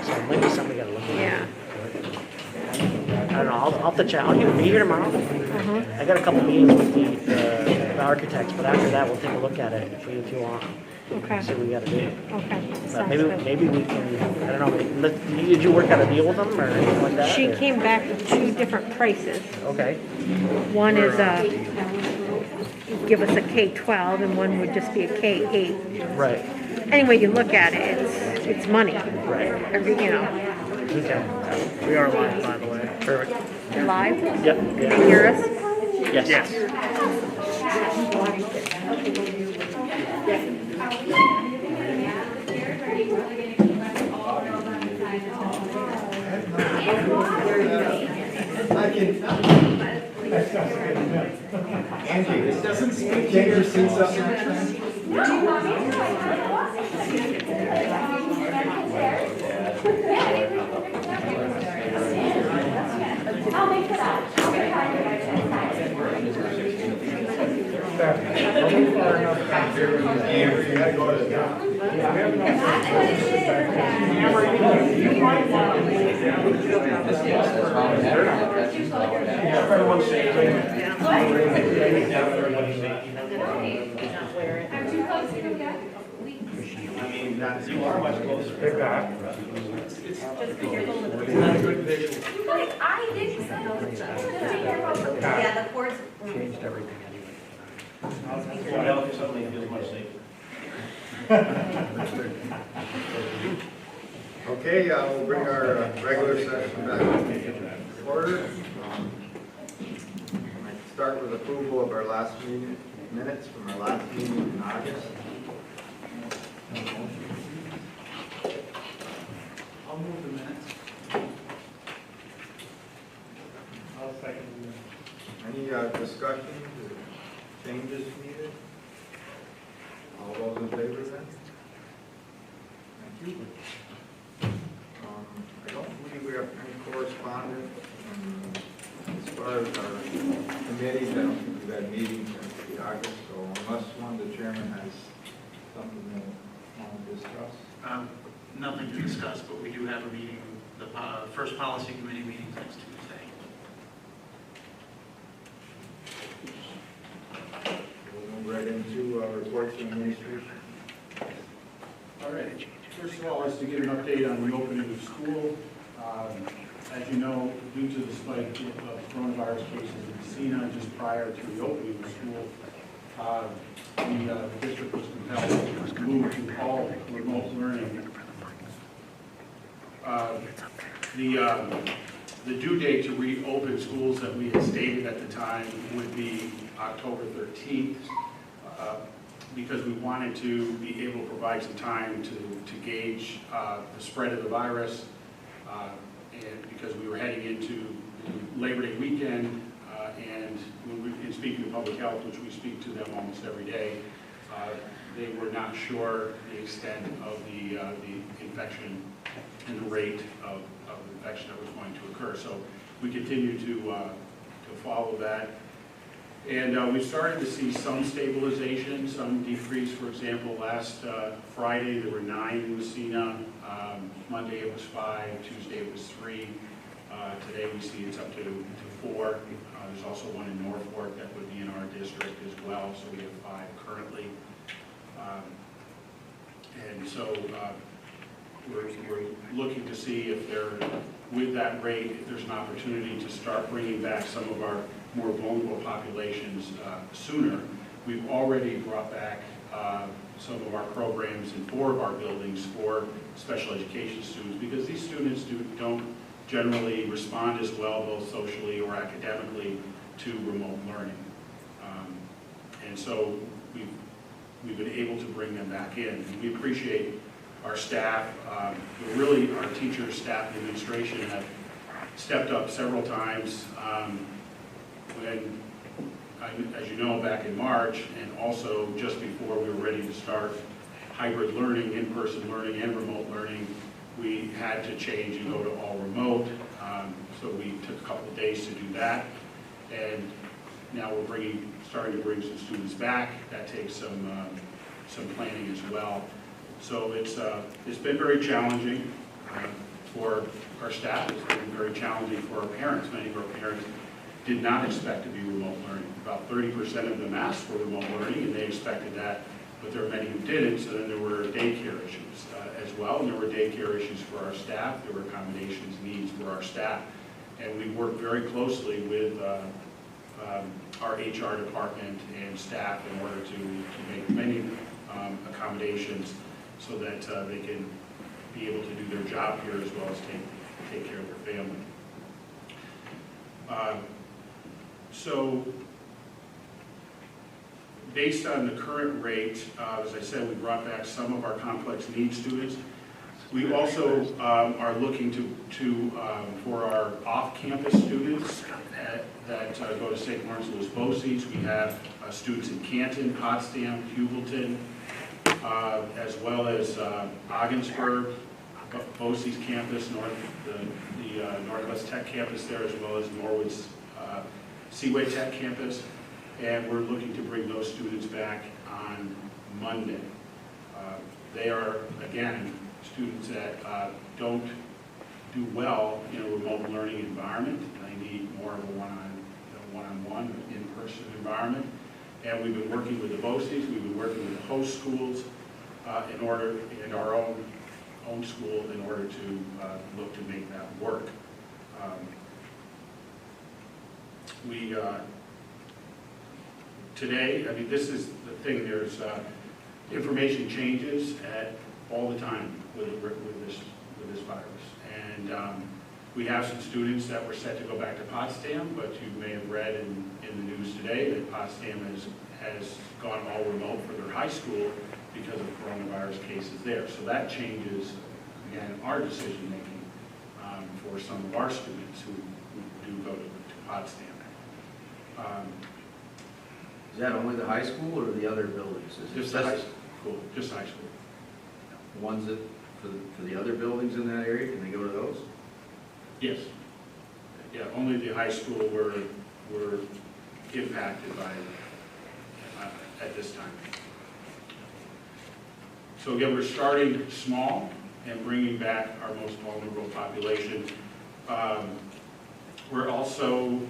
So it might be something we gotta look at. Yeah. I don't know, I'll have to chat. I'll either be here tomorrow. I got a couple meetings with the architects, but after that, we'll take a look at it if you want. Okay. See what we gotta do. Okay. But Sounds maybe good. we can, I don't know, did you work out a deal with them or anything like that? She or- came back with 2 different prices. Okay, One is give us a K-12 and one would just be a K-8. right, Any way you look at it, it's money. right. You know, Okay, We are live, by the way. perfect. you're live. Yep, Can yeah. you hear us? Yes. Angie, this doesn't speak to your seats up there. I mean, you are much closer. Pick up. Yeah, the cords. Changed everything Well, suddenly feels much safer. Okay, we'll bring our regular session back to order. Start with approval of our last meeting, minutes from our last meeting in August. I'll move the minutes. I'll second the minutes. Any discussions or changes needed? All those in favor then? Thank you. I don't believe we have any correspondence. As far as our committees, I don't think we've had meetings since the August, so unless one of the chairman has something they want to discuss. Nothing to discuss, but we do have a meeting, the first policy committee meeting next Tuesday. We'll move right into reports from administration. All right. First of all, is to get an update on the opening of school. As you know, due to the spike of coronavirus cases in Messina just prior to the opening of school, the district was compelled to move to all remote learning. The due date to reopen schools that we had stated at the time would be October 13th. Because we wanted to be able to provide some time to gauge the spread of the virus, and because we were heading into Labor Day weekend, and when we've been speaking to public health, which we speak to them almost every day, they were not sure the extent of the infection and the rate of infection that was going to occur. So we continue to follow that. And we've started to see some stabilization, some decrease. For example, last Friday there were 9 in Messina. Monday it was 5. Tuesday it was 3. Today we see it's up to 4. There's also one in Norfolk that would be in our district as well. So we have 5 currently. And so we're looking to see if with that rate, if there's an opportunity to start bringing back some of our more vulnerable populations sooner. We've already brought back some of our programs in 4 of our buildings for special education students, because these students don't generally respond as well, both socially or academically, to remote learning. And so we've been able to bring them back in. And we appreciate our staff, really our teachers, staff, and administration have stepped up several times. When, as you know, back in March, and also just before we were ready to start hybrid learning, in-person learning and remote learning, we had to change and go to all remote. So we took a couple of days to do that. And now we're starting to bring some students back. That takes some planning as well. So it's been very challenging. for our staff. It's been very challenging for our parents. Many of our parents did not expect to be remote learning. About 30% of them asked for remote learning, and they expected that, but there are many who didn't. So then there were daycare issues as well, and there were daycare issues for our staff. There were accommodations needs for our staff. And we worked very closely with our HR department and staff in order to make many accommodations so that they can be able to do their job here as well as take care of their family. So based on the current rate, as I said, we brought back some of our complex needs students. We also are looking to for our off-campus students that go to St. Lawrence Lewis BOCES. We have students in Canton, Potsdam, Hubleton, as well as Ogdensburg, BOCES campus, the Northwest Tech campus there, as well as Norwood's Seaway Tech campus. And we're looking to bring those students back on Monday. They are, again, students that don't do well in a remote learning environment. They need more of a one-on-one, in-person environment. And we've been working with the BOCES, we've been working with the host schools in our own school in order to look to make that work. Today, I mean, this is the thing, there's information changes all the time with this virus. And we have some students that were set to go back to Potsdam, but you may have read in the news today that Potsdam has gone all remote for their high school because of coronavirus cases there. So that changes, again, our decision-making for some of our students who do go to Potsdam. Is that only the high school or the other buildings? Just the high school, just high school. The ones that, for the other buildings in that area, can they go to those? Yes. Yeah, only the high school were impacted by at this time. So again, we're starting small and bringing back our most vulnerable population. We're also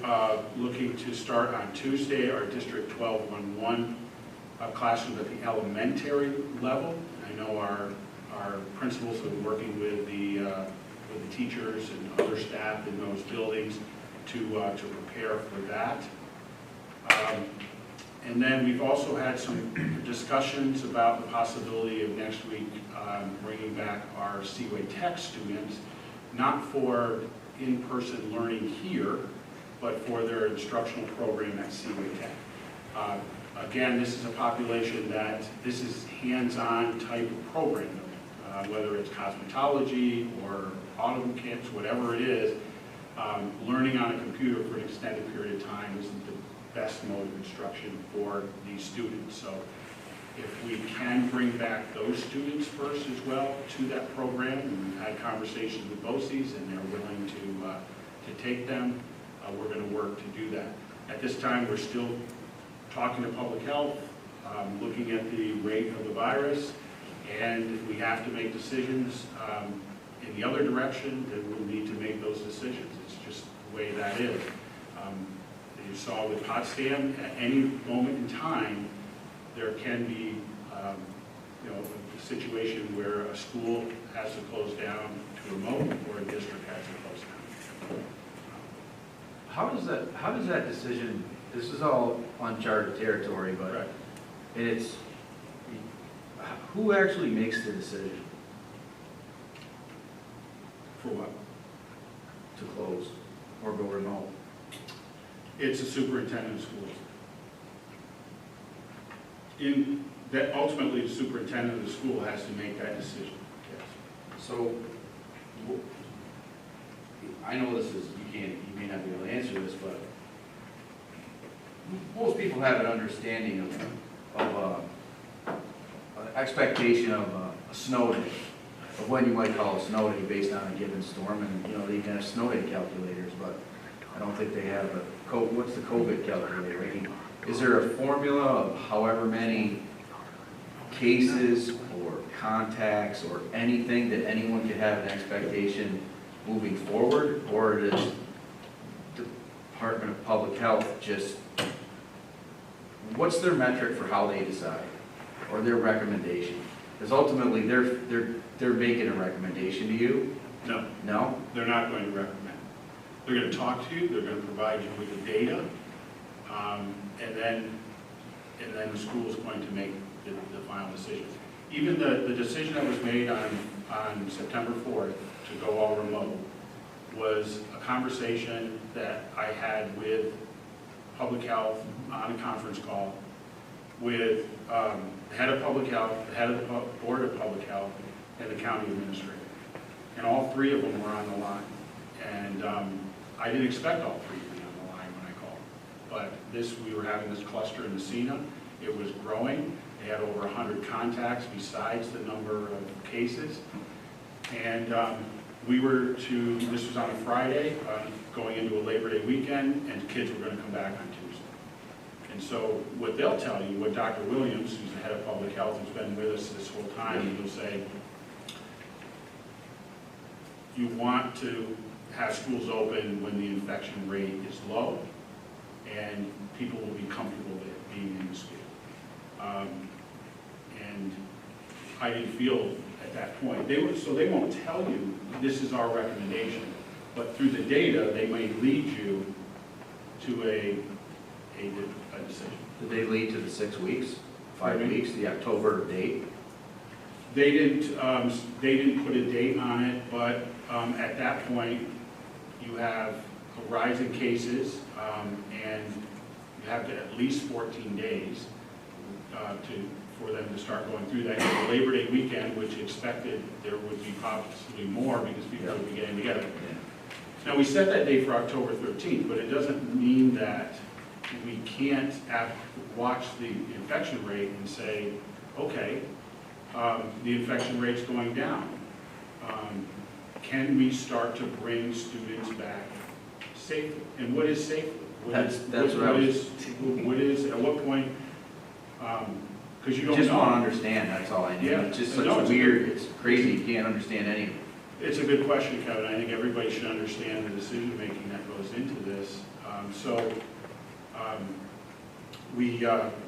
looking to start on Tuesday our District 1211 classrooms at the elementary level. I know our principals have been working with the teachers and other staff in those buildings to prepare for that. And then we've also had some discussions about the possibility of next week bringing back our Seaway Tech students, not for in-person learning here, but for their instructional program at Seaway Tech. Again, this is a population that this is hands-on type of program, whether it's cosmetology or autumn camps, whatever it is. Learning on a computer for an extended period of time isn't the best mode of instruction for these students. So if we can bring back those students first as well to that program, and we've had conversations with BOCES and they're willing to take them, we're going to work to do that. At this time, we're still talking to public health, looking at the rate of the virus, and if we have to make decisions in the other direction, then we'll need to make those decisions. It's just the way that is. You saw with Potsdam, at any moment in time, there can be a situation where a school has to close down to remote or a district has to close down. How does that decision, this is all uncharted territory, but Right. it's, who actually makes the decision For what? to close or go remote? It's the superintendent of schools. Ultimately, the superintendent of the school has to make that decision. Yes. So, I know this is, you may not be able to answer this, but most people have an understanding of expectation of a snow day, of when you might call a snow day based on a given storm, and they even have snow day calculators, but I don't think they have what's the COVID calculator? I mean, is there a formula of however many cases or contacts or anything that anyone could have an expectation moving forward? Or does Department of Public Health just, what's their metric for how they decide? Or their recommendation? Because ultimately, they're making a recommendation to you? No, No? they're not going to recommend. They're going to talk to you, they're going to provide you with the data, and then the school is going to make the final decision. Even the decision that was made on September 4th to go all remote was a conversation that I had with Public Health on a conference call with the head of Public Health, the head of the Board of Public Health, and the county administrator. And all three of them were on the line. And I didn't expect all three to be on the line when I called. But we were having this cluster in Messina. It was growing. They had over 100 contacts besides the number of cases. And this was on a Friday, going into a Labor Day weekend, and kids were going to come back on Tuesday. And so what they'll tell you, what Dr. Williams, who's the head of public health, who's been with us this whole time, he'll say, you want to have schools open when the infection rate is low and people will be comfortable with being in the school. And I didn't feel at that point, so they won't tell you this is our recommendation, but through the data, they may lead you to a decision. Did they lead to the 6 weeks, 5 Pardon me? weeks, the October date? They didn't put a date on it, but at that point, you have a rise in cases, and you have to at least 14 days for them to start going through that. And the Labor Day weekend, which expected there would be possibly more because people would be getting together. Now, we set that date for October 13th, but it doesn't mean that we can't watch the infection rate and say, okay, the infection rate's going down. Can we start to bring students back safely? And what is safely? At what point? Because you don't Just know. want to understand, that's all I need. Yeah. It's just No, such it's weird, it's crazy, you can't understand any of it. It's a good question, Kevin. I think everybody should understand the decision-making that goes into this.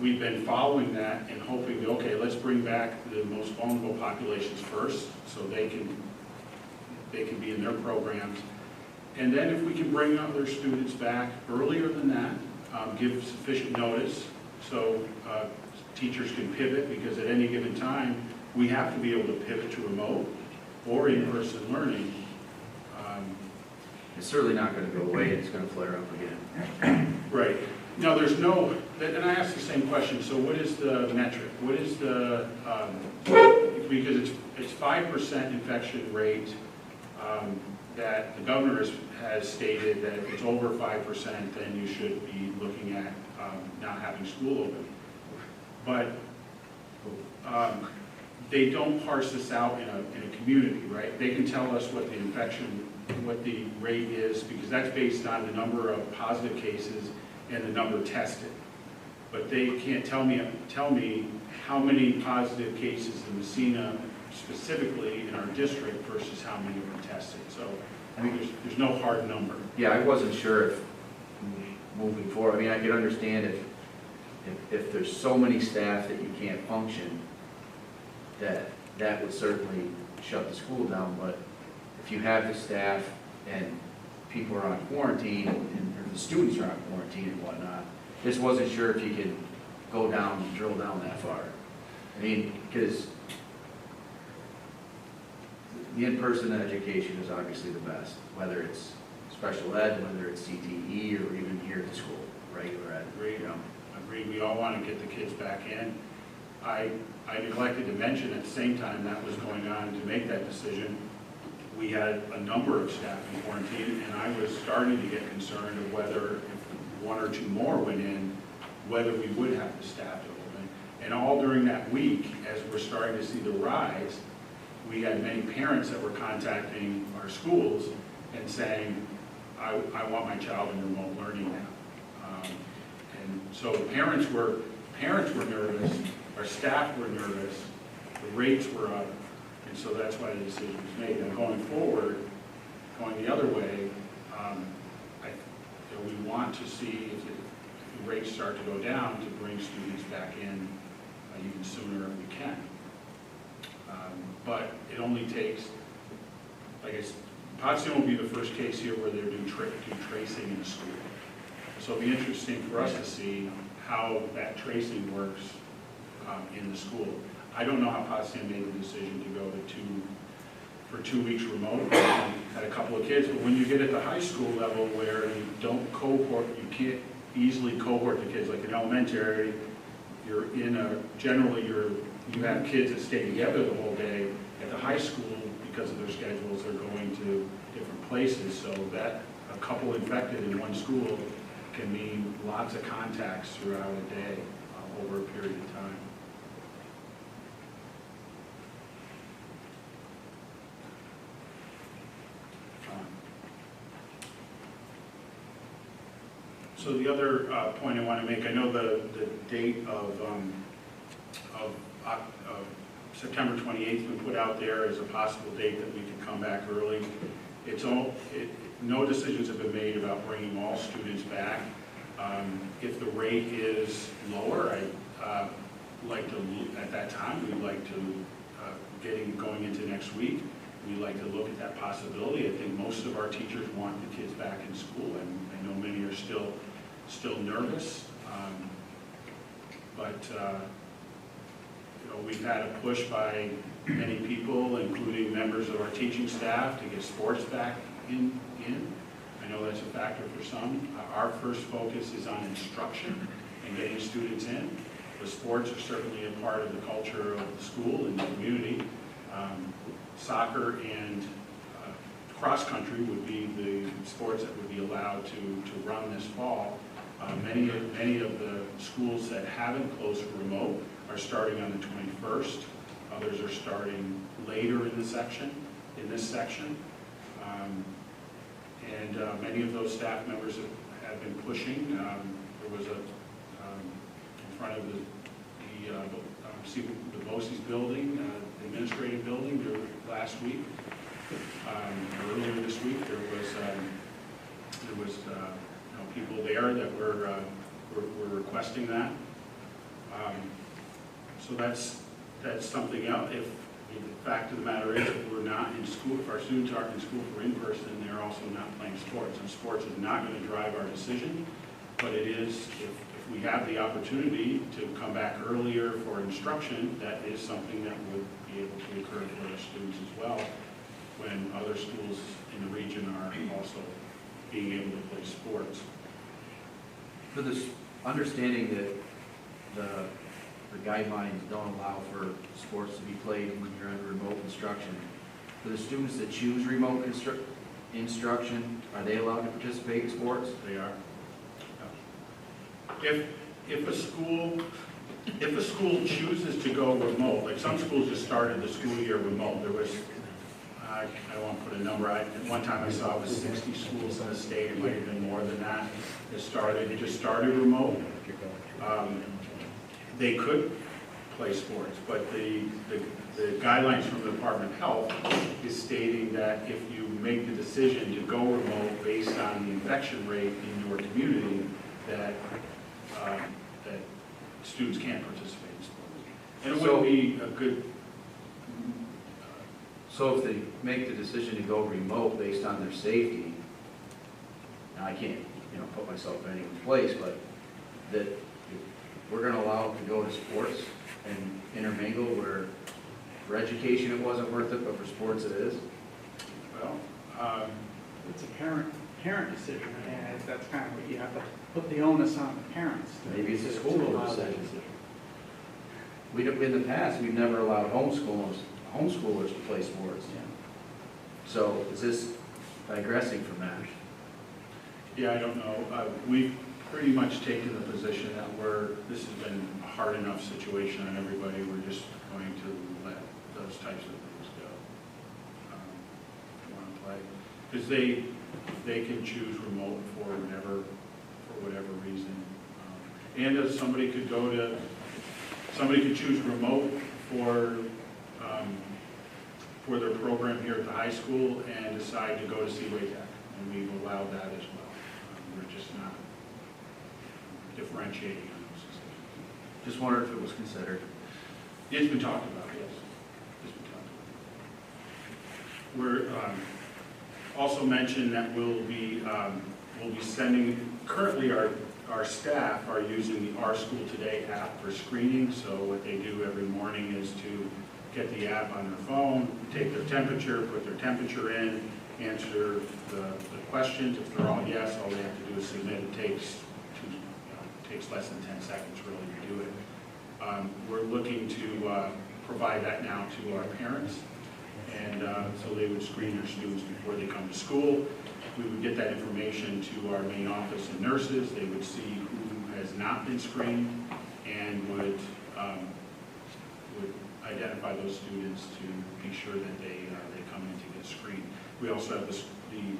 We've been following that and hoping, okay, let's bring back the most vulnerable populations first so they can be in their programs. And then if we can bring other students back earlier than that, give sufficient notice so teachers can pivot, because at any given time, we have to be able to pivot to remote or in-person learning. It's certainly not going to go away, it's going to flare up again. Right. No, there's no, and I asked the same question, so what is the metric? What is the, because it's 5% infection rate that the governor has stated that if it's over 5%, then you should be looking at not having school open. But they don't parse this out in a community, right? They can tell us what the rate is, because that's based on the number of positive cases and the number tested. But they can't tell me how many positive cases in Messina specifically in our district versus how many were tested. So I mean, there's no hard number. Yeah, I wasn't sure if moving forward, I mean, I could understand if there's so many staff that you can't function, that would certainly shut the school down. But if you have the staff and people are on quarantine, or the students are on quarantine and whatnot, just wasn't sure if you could go down and drill down that far. I mean, because the in-person education is obviously the best, whether it's special ed, whether it's CTE, or even here at the school, regular ed. Agreed. Agreed. We all want to get the kids back in. I neglected to mention at the same time that was going on to make that decision, we had a number of staff in quarantine, and I was starting to get concerned of whether if one or two more went in, whether we would have the staff to open. And all during that week, as we're starting to see the rise, we had many parents that were contacting our schools and saying, I want my child in remote learning now. And so parents were nervous, our staff were nervous, the rates were up, and so that's why the decision was made. And going forward, going the other way, we want to see if the rates start to go down to bring students back in even sooner if we can. But it only takes, like I said, Potsdam will be the first case here where they're doing tracing in the school. So it'll be interesting for us to see how that tracing works in the school. I don't know how Potsdam made the decision to go for 2 weeks remote. Had a couple of kids, but when you get at the high school level where you don't cohort, you can't easily cohort the kids. Like in elementary, you're in a, generally you have kids that stay together the whole day. At the high school, because of their schedules, they're going to different places, so that a couple infected in one school can mean lots of contacts throughout a day over a period of time. So the other point I want to make, I know the date of September 28th we put out there as a possible date that we could come back early. No decisions have been made about bringing all students back. If the rate is lower, I'd like to, at that time, we'd like to, going into next week, we'd like to look at that possibility. I think most of our teachers want the kids back in school, and I know many are still nervous. We've had a push by many people, including members of our teaching staff, to get sports back in. I know that's a factor for some. Our first focus is on instruction and getting students in. The sports are certainly a part of the culture of the school and the community. Soccer and cross-country would be the sports that would be allowed to run this fall. Many of the schools that haven't closed for remote are starting on the 21st. Others are starting later in this section. Many of those staff members have been pushing. There was in front of the BOCES building, the administrative building, last week, earlier this week, there was people there that were requesting that. So that's something else. If the fact of the matter is, if we're not in school, if our students aren't in school for in-person, they're also not playing sports. And sports is not going to drive our decision, but it is, if we have the opportunity to come back earlier for instruction, that is something that would be able to occur for our students as well, when other schools in the region are also being able to play sports. For this understanding that the guidelines don't allow for sports to be played when you're under remote instruction, for the students that choose remote instruction, are they allowed to participate in sports? They are. If a school chooses to go remote, like some schools just started the school year remote. There was, I don't want to put a number. At one time I saw it was 60 schools in the state. It might have been more than that. It just started remote. They could play sports, but the guidelines from the Department of Health is stating that if you make the decision to go remote based on the infection rate in your community, that students can't participate in sports. And it would be a good... So if they make the decision to go remote based on their safety, now I can't, put myself in anyone's place, but that we're going to allow them to go to sports and intermingle where for education it wasn't worth it, but for sports it is? Well, It's a parent decision, and that's kind of what you have to put the onus on the parents. Maybe it's a school decision. In the past, we've never allowed homeschoolers to play sports. So is this digressing from that? yeah, I don't know. We've pretty much taken the position that this has been a hard enough situation on everybody. We're just going to let those types of things go. Want to play because they can choose remote for whatever reason. And if somebody could go to Somebody could choose remote for their program here at the high school and decide to go to Seaway Tech, and we've allowed that as well. We're just not differentiating on those decisions. Just wondered if it was considered. It's been talked about, yes. It's been talked about. We're also mentioned that we'll be sending, currently our staff are using the Our School Today app for screening. So what they do every morning is to get the app on their phone, take their temperature, put their temperature in, answer the questions. If they're all yes, all they have to do is submit. It takes less than 10 seconds really to do it. We're looking to provide that now to our parents, and so they would screen their students before they come to school. We would get that information to our main office and nurses. They would see who has not been screened and would identify those students to be sure that they come in to get screened. We also have the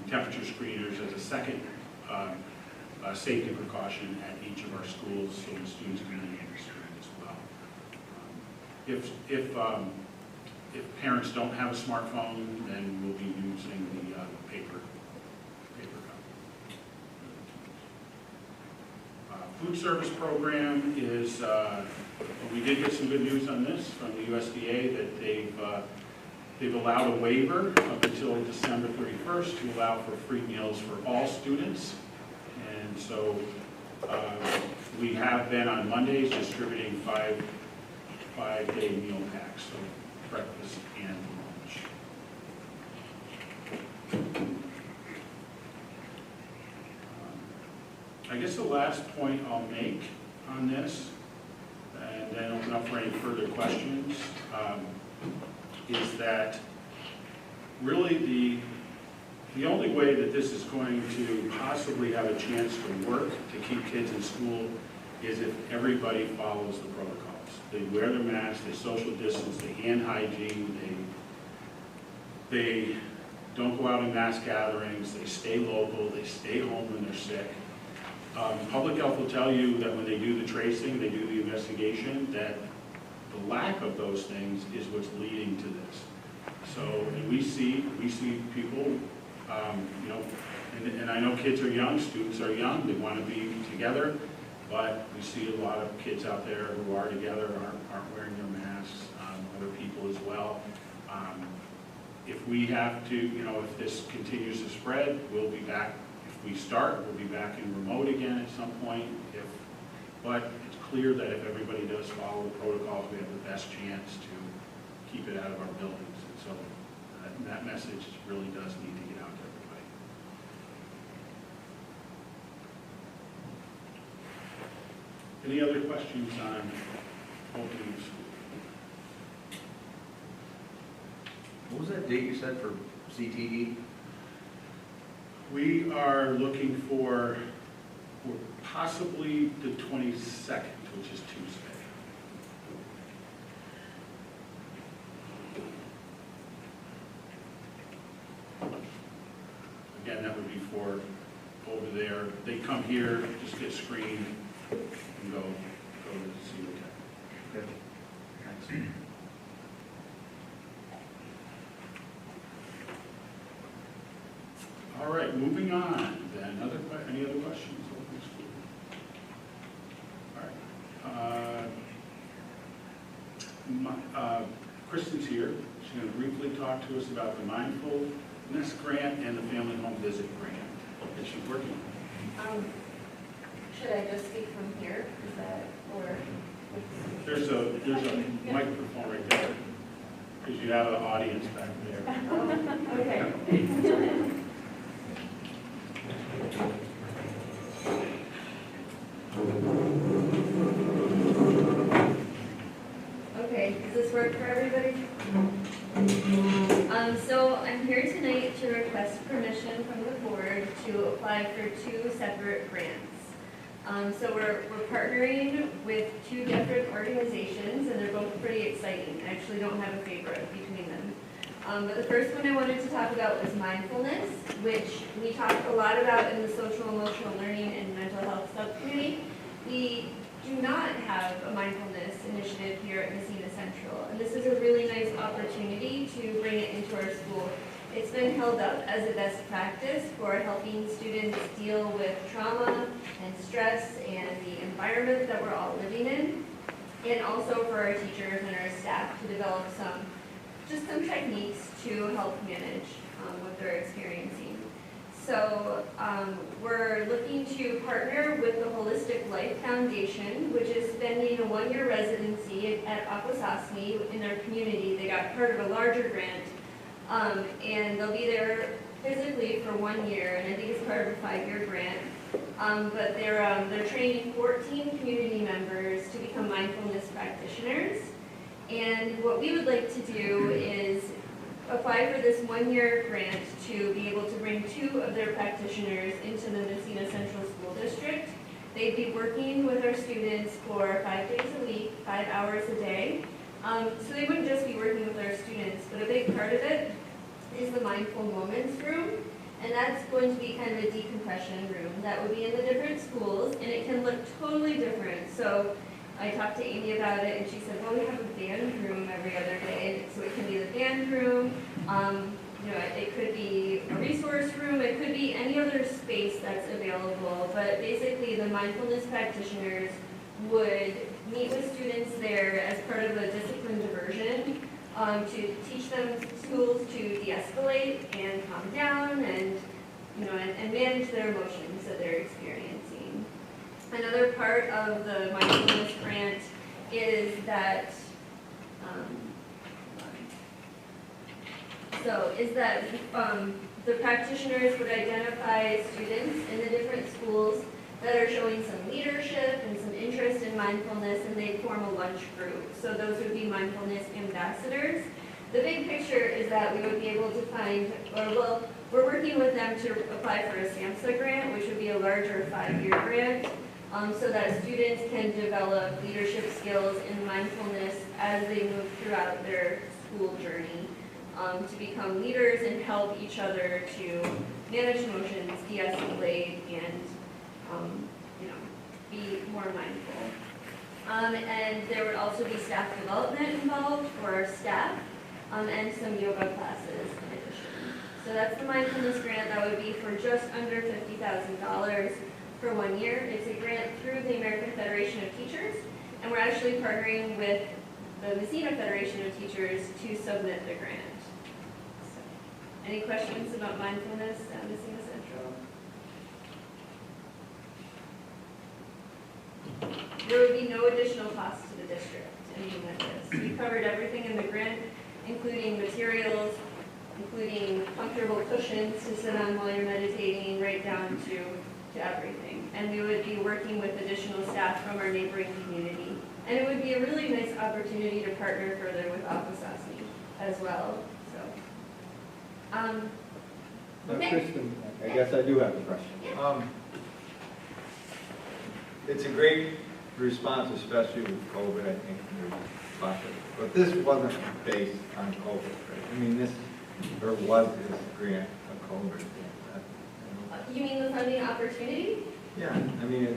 temperature screeners as a second safety precaution at each of our schools, so the students can be screened as well. If parents don't have a smartphone, then we'll be using the paper cup. Food service program is, we did get some good news on this from the USDA that they've allowed a waiver up until December 31st to allow for free meals for all students. And so we have been on Mondays distributing five-day meal packs, so breakfast and lunch. I guess the last point I'll make on this, and then open up for any further questions, is that really the only way that this is going to possibly have a chance to work to keep kids in school is if everybody follows the protocols. They wear their masks, they social distance, they hand hygiene, they don't go out in mass gatherings, they stay local, they stay home when they're sick. Public health will tell you that when they do the tracing, they do the investigation, that the lack of those things is what's leading to this. So, and we see people, and I know kids are young, students are young, they want to be together, but we see a lot of kids out there who are together, aren't wearing their masks, other people as well. If we have to, if this continues to spread, we'll be back. If we start, we'll be back in remote again at some point. But it's clear that if everybody does follow the protocols, we have the best chance to keep it out of our buildings. And so that message really does need to get out to everybody. Any other questions on opening of school? What was that date you said for CTE? We are looking for possibly the 22nd, which is Tuesday. Again, that would be for over there. They come here, just get screened, and go to see the tech. Okay. Thanks. All right, moving on then. Any other questions? All right. Kristen's here. She's going to briefly talk to us about the Mindfulness Grant and the Family Home Visit Grant that she's working on. Should I just speak from here? Is that, or? There's a microphone right there, because you have an audience back there. Okay. Okay, does this work for everybody? So I'm here tonight to request permission from the board to apply for 2 separate grants. So we're partnering with 2 different organizations, and they're both pretty exciting. I actually don't have a favorite between them. But the first one I wanted to talk about was mindfulness, which we talked a lot about in the social emotional learning and mental health subcommittee. We do not have a mindfulness initiative here at Messina Central. And this is a really nice opportunity to bring it into our school. It's been held up as a best practice for helping students deal with trauma and stress and the environment that we're all living in, and also for our teachers and our staff to develop some techniques to help manage what they're experiencing. So we're looking to partner with the Holistic Life Foundation, which is spending a one-year residency at Akwesasne in their community. They got part of a larger grant, and they'll be there physically for 1 year, and I think it's part of a 5-year grant. But they're training 14 community members to become mindfulness practitioners. And what we would like to do is apply for this 1-year grant to be able to bring 2 of their practitioners into the Messina Central School District. They'd be working with our students for 5 days a week, 5 hours a day. So they wouldn't just be working with our students, but a big part of it is the Mindful Moments room. And that's going to be kind of a decompression room that would be in the different schools, and it can look totally different. So I talked to Amy about it, and she said, well, we have a band room every other day, so it can be the band room. You know, it could be a resource room, it could be any other space that's available, but basically the mindfulness practitioners would meet with students there as part of a discipline diversion to teach them tools to de-escalate and calm down and, you know, and manage their emotions that they're experiencing. Another part of the mindfulness grant is that the practitioners would identify students in the different schools that are showing some leadership and some interest in mindfulness, and they form a lunch group. So those would be mindfulness ambassadors. The big picture is that we would be able to find, we're working with them to apply for a SAMHSA grant, which would be a larger 5-year grant, so that students can develop leadership skills in mindfulness as they move throughout their school journey, to become leaders and help each other to manage emotions, de-escalate, and you know, be more mindful. And there would also be staff development involved for our staff, and some yoga classes in addition. So that's the mindfulness grant. That would be for just under $50,000 for 1 year. It's a grant through the American Federation of Teachers, and we're actually partnering with the Messina Federation of Teachers to submit the grant. So, any questions about mindfulness at Messina Central? There would be no additional cost to the district in doing this. We covered everything in the grant, including materials, including comfortable cushions to sit on while you're meditating, right down to everything. And we would be working with additional staff from our neighboring community. And it would be a really nice opportunity to partner further with Akwesasne as well. So, okay. Kristen, I guess I do have a question. It's a great response, especially with COVID, I think, but this wasn't based on COVID, right? I mean, was this grant a COVID grant? You mean the funding opportunity? Yeah, I mean,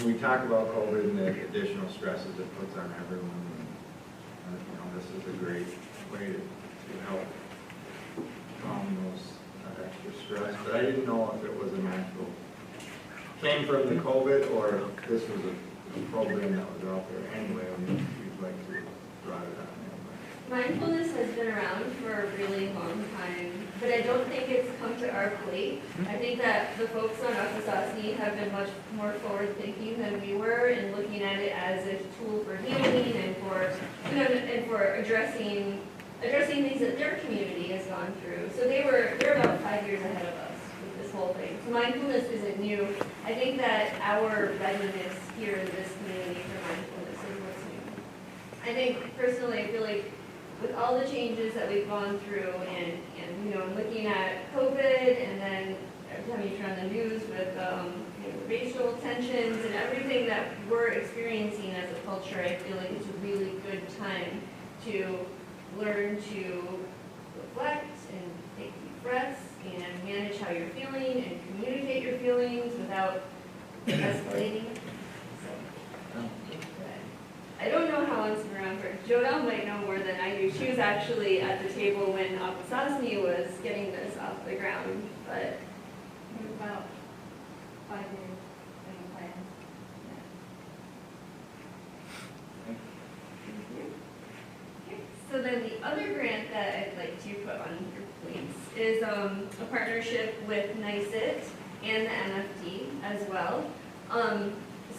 we talk about COVID and the additional stresses it puts on everyone. And, you know, this is a great way to help calm those extra stress. But I didn't know if it was an actual came from the COVID or this was a program that was out there anyway. I mean, we'd like to brought it on. Mindfulness has been around for a really long time, but I don't think it's come to our plate. I think that the folks on Akwesasne have been much more forward-thinking than we were in looking at it as a tool for healing and for, you know, and for addressing things that their community has gone through. So they're about 5 years ahead of us with this whole thing. So mindfulness isn't new. I think that our readiness here in this community for mindfulness is what's new. I think personally, I feel like with all the changes that we've gone through and you know, looking at COVID and then every time you turn on the news with you know, racial tensions and everything that we're experiencing as a culture, I feel like it's a really good time to learn to reflect and take deep breaths and manage how you're feeling and communicate your feelings without escalating. So. Jodel might know more than I do. She was actually at the table when Akwesasne was getting this off the ground, but About 5 years in plan. so then the other grant that I'd like to put on your plates is a partnership with NICET and the MFD as well.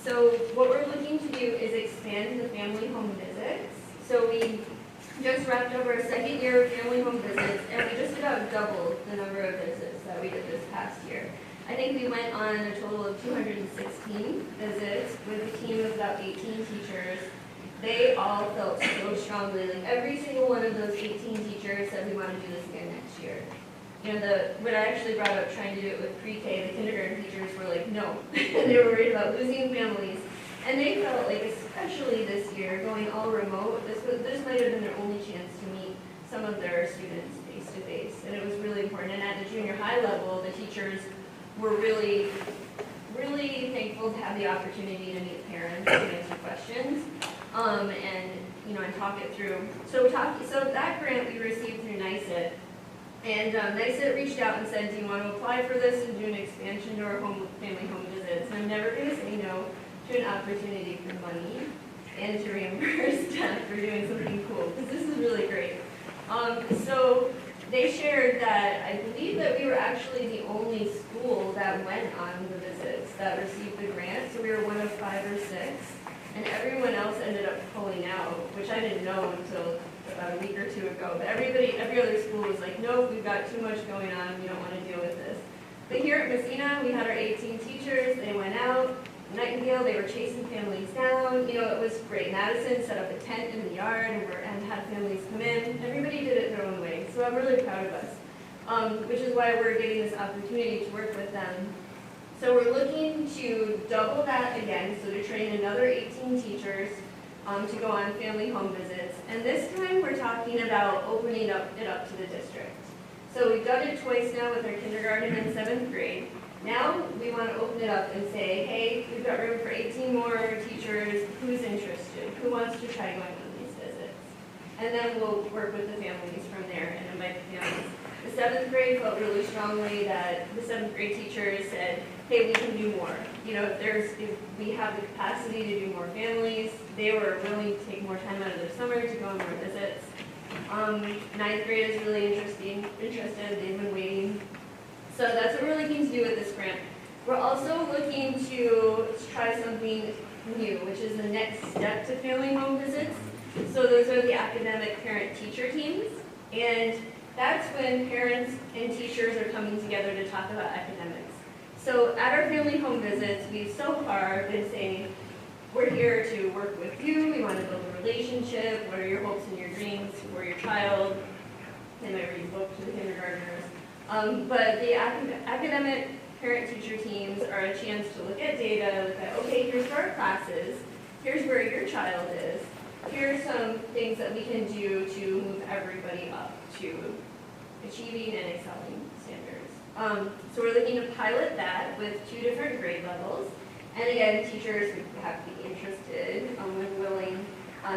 So what we're looking to do is expand the family home visits. So we just wrapped up our second year of family home visits, and we just about doubled the number of visits that we did this past year. I think we went on a total of 216 visits with a team of about 18 teachers. They all felt so strongly, like every single one of those 18 teachers said we want to do this again next year. You know, when I actually brought up trying to do it with pre-K, the kindergarten teachers were like, no. They were worried about losing families. And they felt like, especially this year, going all remote, this might have been their only chance to meet some of their students face to face. And it was really important. And at the junior high level, the teachers were really, really thankful to have the opportunity to meet parents and answer questions. And talk it through. So that grant we received through NICET. And NICET reached out and said, do you want to apply for this and do an expansion to our family home visits? And I'm never going to say no to an opportunity for money and to reimburse staff for doing something cool, because this is really great. So they shared that I believe that we were actually the only school that went on the visits that received the grant. So we were one of 5 or 6. And everyone else ended up pulling out, which I didn't know until about a week or 2 ago. But every other school was like, nope, we've got too much going on, we don't want to deal with this. But here at Messina, we had our 18 teachers, they went out. Nightingale, they were chasing families down. You know, it was great. Madison set up a tent in the yard and had families come in. Everybody did it their own way, so I'm really proud of us, which is why we're getting this opportunity to work with them. So we're looking to double that again, so to train another 18 teachers to go on family home visits. And this time we're talking about opening it up to the district. So we've done it twice now with our kindergarten and 7th grade. Now we want to open it up and say, hey, we've got room for 18 more teachers. Who's interested? Who wants to try going on these visits? And then we'll work with the families from there and invite the families. The 7th grade felt really strongly that the 7th grade teachers said, hey, we can do more. You know, if we have the capacity to do more families, they were willing to take more time out of their summer to go on more visits. 9th grade is really interested. They've been waiting. So that's what we're looking to do with this grant. We're also looking to try something new, which is the next step to family home visits. So those are the academic parent-teacher teams. And that's when parents and teachers are coming together to talk about academics. So at our family home visits, we've so far been saying, we're here to work with you, we want to build a relationship, what are your hopes and your dreams for your child? They might read a book to the kindergartners. But the academic parent-teacher teams are a chance to look at data, look at, okay, here's our classes, here's where your child is, here's some things that we can do to move everybody up to achieving and excelling standards. So we're looking to pilot that with 2 different grade levels. And again, teachers would have to be interested, when willing.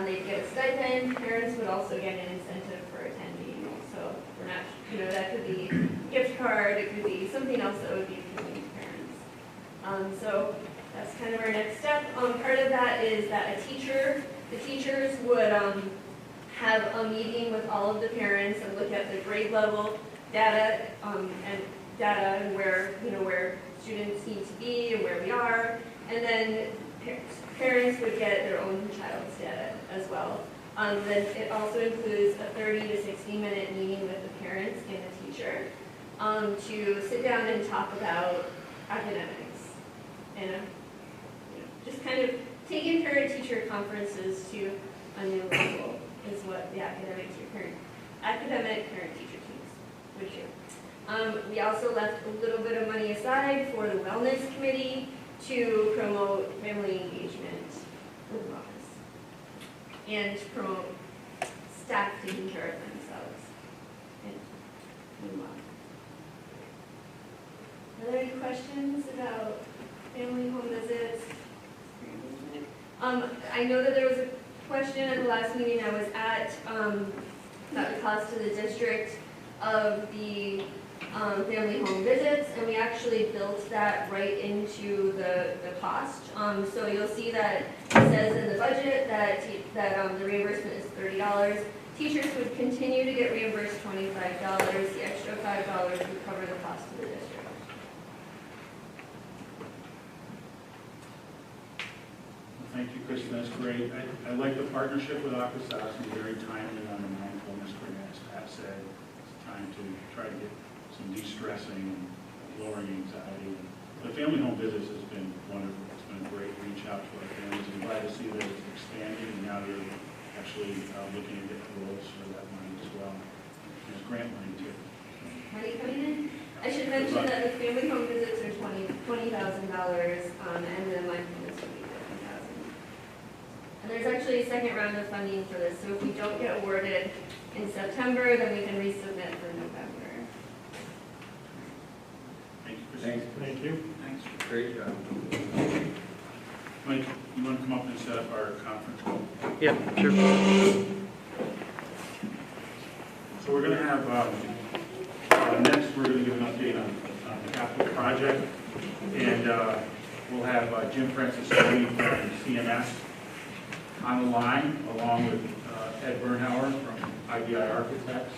They'd get a stipend. Parents would also get an incentive for attending. So we're not, that could be a gift card. It could be something else that would be appealing to parents. So that's kind of our next step. Part of that is that the teachers would have a meeting with all of the parents and look at the grade level data and where students need to be and where we are, and then parents would get their own child's data as well. Then it also includes a 30 to 60-minute meeting with the parents and the teacher to sit down and talk about academics and just kind of taking parent-teacher conferences to a new level is what the academic parent-teacher teams would do. We also left a little bit of money aside for the wellness committee to promote family engagement with wellness and to promote staff taking care of themselves and move on. Are there any questions about family home visits? I know that there was question at the last meeting I was at, about the cost to the district of the family home visits, and we actually built that right into the cost. So you'll see that it says in the budget that the reimbursement is $30. Teachers would continue to get reimbursed $25. The extra $5 would cover the cost of the district. Thank you, Kristen, that's great. I like the partnership with Aquasas, and very timely on the mindfulness grant, as Pat said. It's time to try to get some de-stressing and lowering anxiety. The family home visits has been wonderful. It's been a great reach out to our families. I'm glad to see that it's expanding, and now you're actually looking at different roles for that money as well. There's grant money too. Money coming in? I should mention that the family home visits are $20,000, and the mindfulness would be $50,000. And there's actually a second round of funding for this, so if we don't get awarded in September, then we can resubmit for November. Thank you, Kristen. Thank you. Thanks. Great job. Mike, you want to come up and set up our conference call? Yeah, sure. So we're going to have, next we're going to give an update on the capital project, and we'll have Jim Francisconi from CMS on the line, along with Ed Bernhauer from IBI Architects.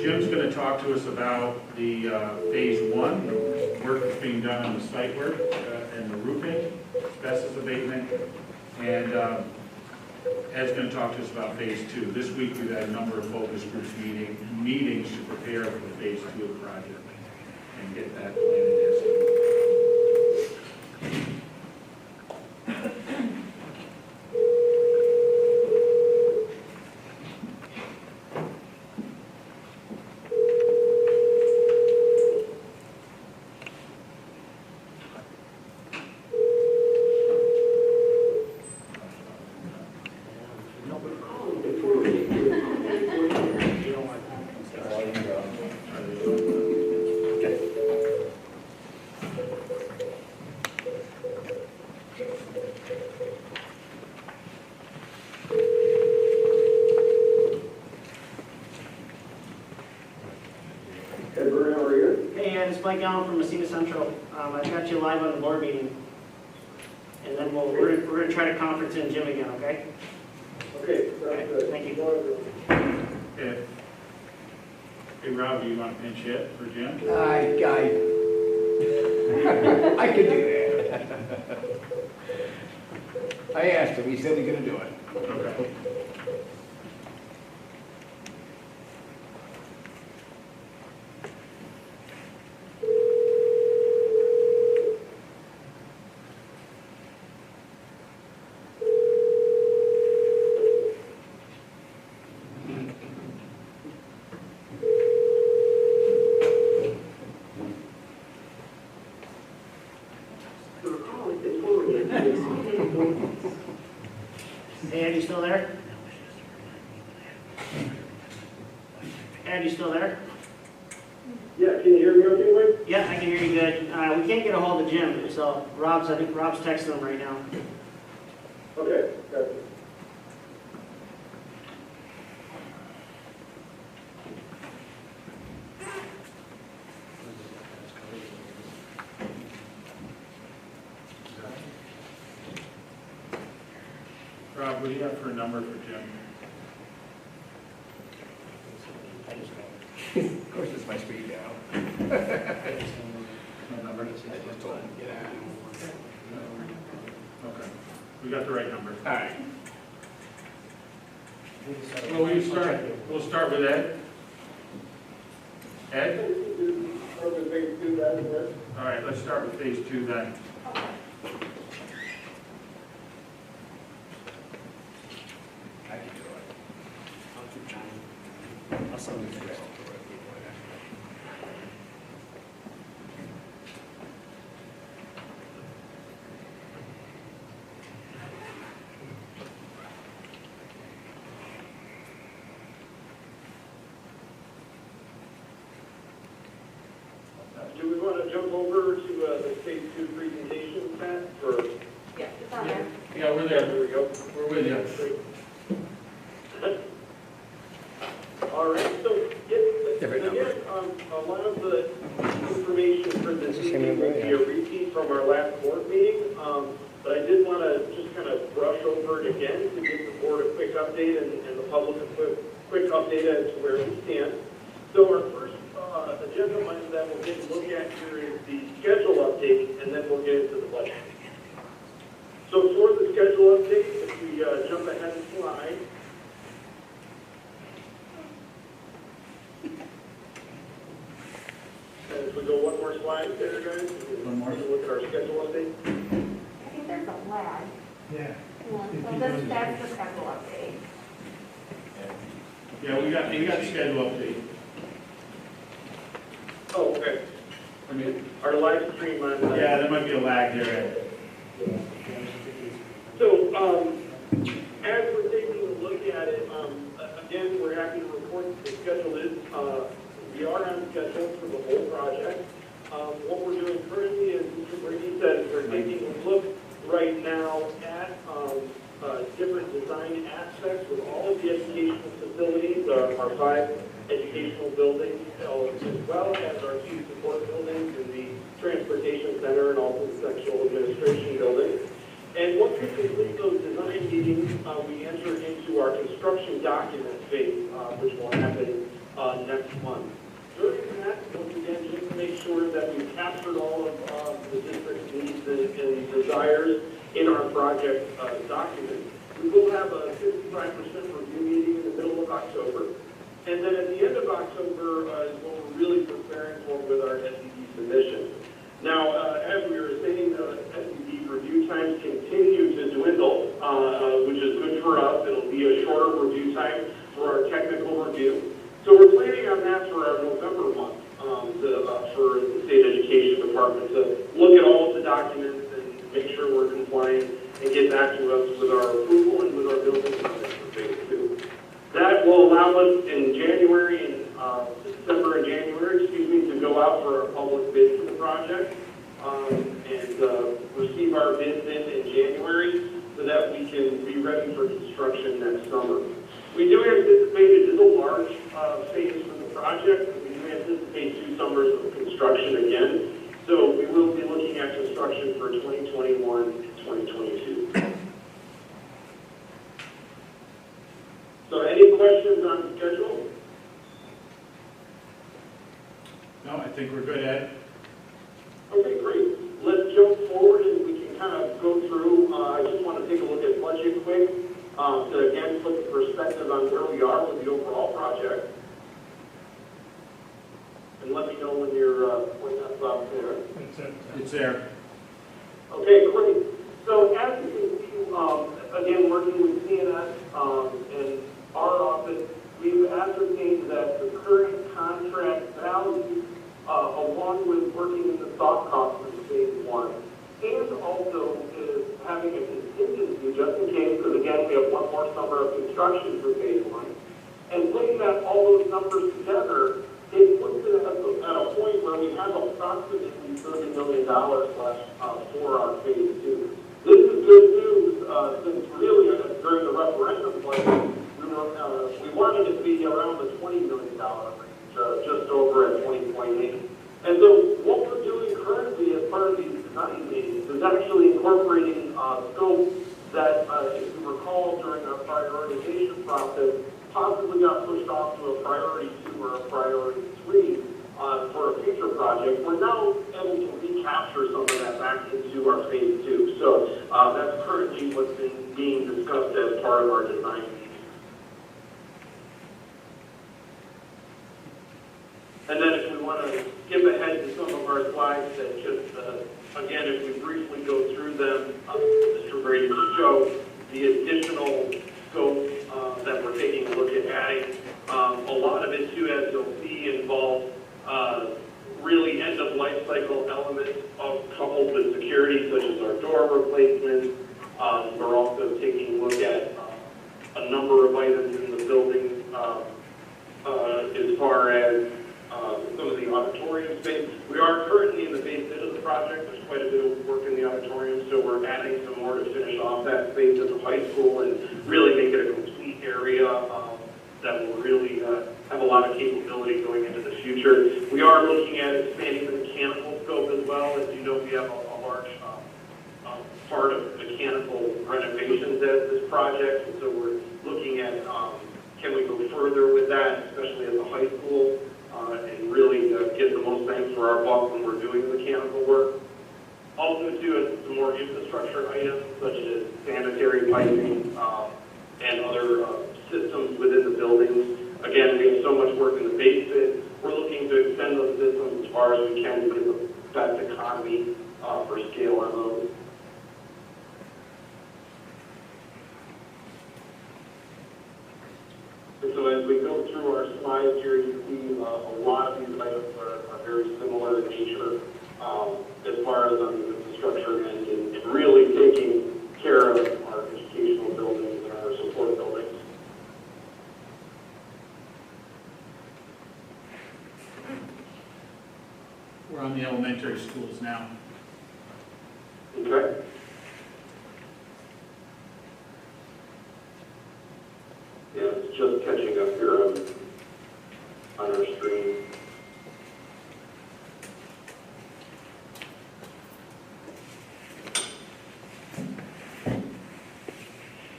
Jim's going to talk to us about the phase 1, the work that's being done on the site work and the roofing, asbestos abatement, and Ed's going to talk to us about phase 2. This week we've had a number of focus groups meetings to prepare for the phase 2 of the project and get that planted as soon. Mike Allen from Messina Central. I've got you live on the board meeting, and then we're going to try to conference in Jim again, okay? Okay, Okay, good. thank you. Hey Rob, do you want to pinch hit for Jim? I could do that. I asked him, he said he's gonna do it. Okay. Hey, Ed, you still there? Ed, you still there? Yeah, can you hear me okay, Mike? Yeah, I can hear you good. We can't get a hold of Jim, so I think Rob's texting him right now. Okay, gotcha. Rob, what do you have for a number for Jim? Of course, it's my speed now. No number? I just told him, get out. Okay, we got the right number. All right. Well, we'll start with Ed. Ed? All right, let's start with phase 2 then. I can do it. I'll keep trying. I'll send you text. Do we want want to jump over to the phase 2 presentation set for? Yeah, it's on there. Yeah, we're There there. we go. We're with you. All right, so again, a lot of the information for this evening will be a repeat from our last board meeting, but I did want to just kind of brush over it again to give the board a quick update and the public a quick update as to where we stand. So our first agenda item that we'll get to look at here is the schedule update, and then we'll get into the budget. So for the schedule update, if we jump ahead a slide. And if we go one more slide there, guys, One more. take a look at our schedule update. I think there's a lag. Yeah. So that's the schedule update. Yeah, we got the schedule update. Oh, okay. I mean, Our live stream on. yeah, there might be a lag there, Ed. So, as we're taking a look at it, again, we're happy to report that the schedule is, we are on schedule for the whole project. What we're doing currently is, Mr. Brady said, we're taking a look right now at different design aspects with all of the educational facilities, our 5 educational buildings, as well as our 2 support buildings in the transportation center and also the sexual administration building. And once we complete those design meetings, we enter into our construction document phase, which will happen next month. During that, once again, just to make sure that we've captured all of the district's needs and desires in our project document, we will have a 55% review meeting in the middle of October. And then at the end of October is what we're really preparing for with our SED submission. Now, as we were saying, SED review times continue to dwindle, which is good for us. It'll be a shorter review time for our technical review. So we're planning on that for our November month for the State Education Department to look at all of the documents and make sure we're compliant and get back to us with our approval and with our building permit for phase 2. That will allow us in January and December and January, to go out for a public bid for the project and receive our bids in January so that we can be ready for construction next summer. We do anticipate it is a large phase for the project. We do anticipate 2 summers of construction again. So we will be looking at construction for 2021 and 2022. So any questions on schedule? No, I think we're good, Ed. Okay, great. Let's jump forward and we can kind of go through. I just want to take a look at budget quick to again put the perspective on where we are with the overall project. And let me know when when that's up there. It's there. Okay, great. So as you can see, again, working with CNS and our office, we've ascertained that the current contract value, along with working in the soft costs of phase 1, and also is having a contingency just in case, because again, we have 1 more summer of construction for phase 1, and putting that all those numbers together, it puts it at a point where we have approximately $30 million left for our phase 2. This is good news since really during the referendum plan, we wanted it to be around the $20 million range, just over at 20.8. And so what we're doing currently as part of these design meetings is actually incorporating scope that, if you recall, during our prioritization process, possibly got pushed off to a priority 2 or a priority 3 for a future project. We're now able to recapture some of that back into our phase 2. So that's currently what's being discussed as part of our design meeting. And then if we want to skip ahead to some of our slides that just, again, if we briefly go through them, Mr. Brady will show the additional scope that we're taking a look at adding. A lot of it, too, as you'll see, involves really end-of-life cycle elements coupled with security, such as our door replacements. We're also taking a look at a number of items in the building as far as some of the new auditorium space. We are currently in the phase bit of the project. There's quite a bit of work in the auditorium, so we're adding some more to finish off that space at the high school and really make it a complete area that will really have a lot of capability going into the future. We are looking at expanding the mechanical scope as well. As you know, we have a large part of mechanical renovations at this project, and so we're looking at can we go further with that, especially at the high school, and really get the most bang for our buck when we're doing mechanical work. Also, too, some more infrastructure items such as sanitary piping and other systems within the buildings. Again, we have so much work in the basement. We're looking to extend those systems as far as we can to get the best economy for scale on those. And so as we go through our slides here, you see a lot of these items are very similar in nature as far as on the infrastructure end and really taking care of our educational buildings and our support buildings. We're on the elementary schools now. Okay. Yeah, it's just catching up here on our screen.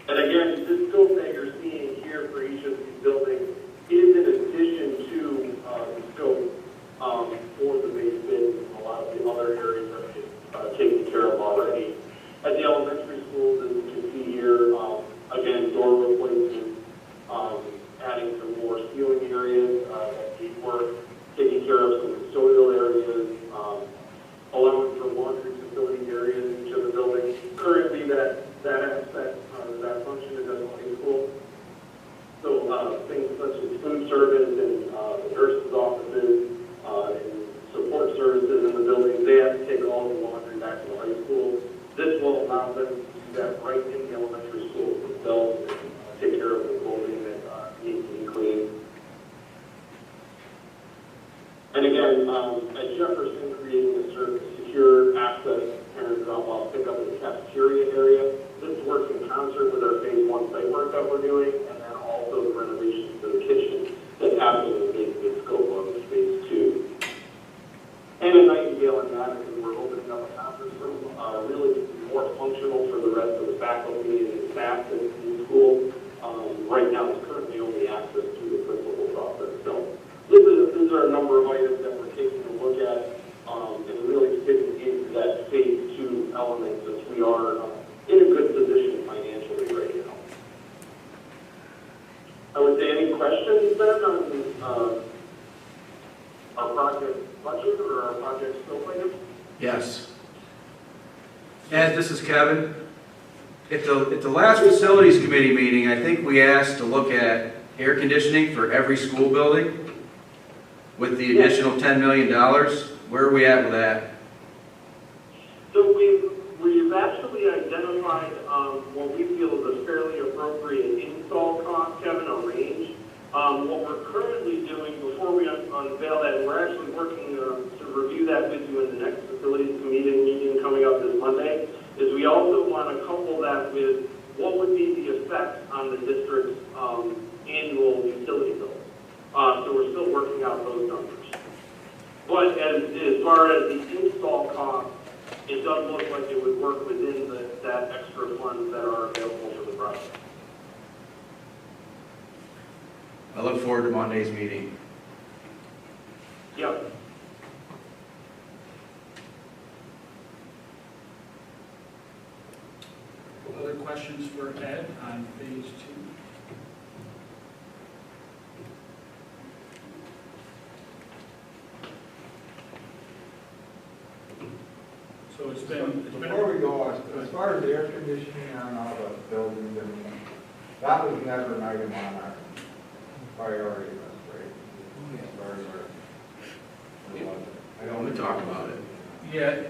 And again, this scope that you're seeing here for each of these buildings is in addition to the scope for the base bid and a lot of the other areas that we've taken care of already. At the elementary schools, as you can see here, again, door replacement, adding some more ceiling areas, deep work, taking care of some custodial areas, allowing for laundry facility areas in each of the buildings. Currently, that aspect, that function is at the high school. So things such as food service and the nurses' offices and support services in the building, they have to take all the laundry back to the high school. This will allow them to do that right in the elementary schools themselves and take care of the clothing that needs to be cleaned. And again, at Jefferson, creating a secure access parent drop-off pickup in the cafeteria area. This works in concert with our phase 1 site work that we're doing, and then also the renovations to the kitchen that happen in the scope of phase 2. And at Nightingale and Madison, we're opening up a conference room, really to be more functional for the rest of the faculty and staff in the school. Right now, it's currently only access to the principal's office. So these are a number of items that we're taking a look at and really fitting into that phase 2 element, since we are in a good position financially right now. I would say, any questions then on our project budget or our project scope items? Yes. Ed, this is Kevin. At the last facilities committee meeting, I think we asked to look at air conditioning for every school building with the additional $10 million. Where are we at with that? So we've actually identified what we feel is a fairly appropriate install cost, Kevin, a range. What we're currently doing before we unveil that, and we're actually working to review that with you in the next facilities committee meeting coming up this Monday, is we also want to couple that with what would be the effect on the district's annual utility bill. So we're still working out those numbers. But as far as the install cost, it does look like it would work within that extra funds that are available for the project. I look forward to Monday's meeting. Yep. Other questions for Ed on phase 2? So it's been Before we go, as far as the air conditioning on all the buildings, I mean, that was never an item on our priority list, right? As far as our, I don't want to talk about it. Yeah,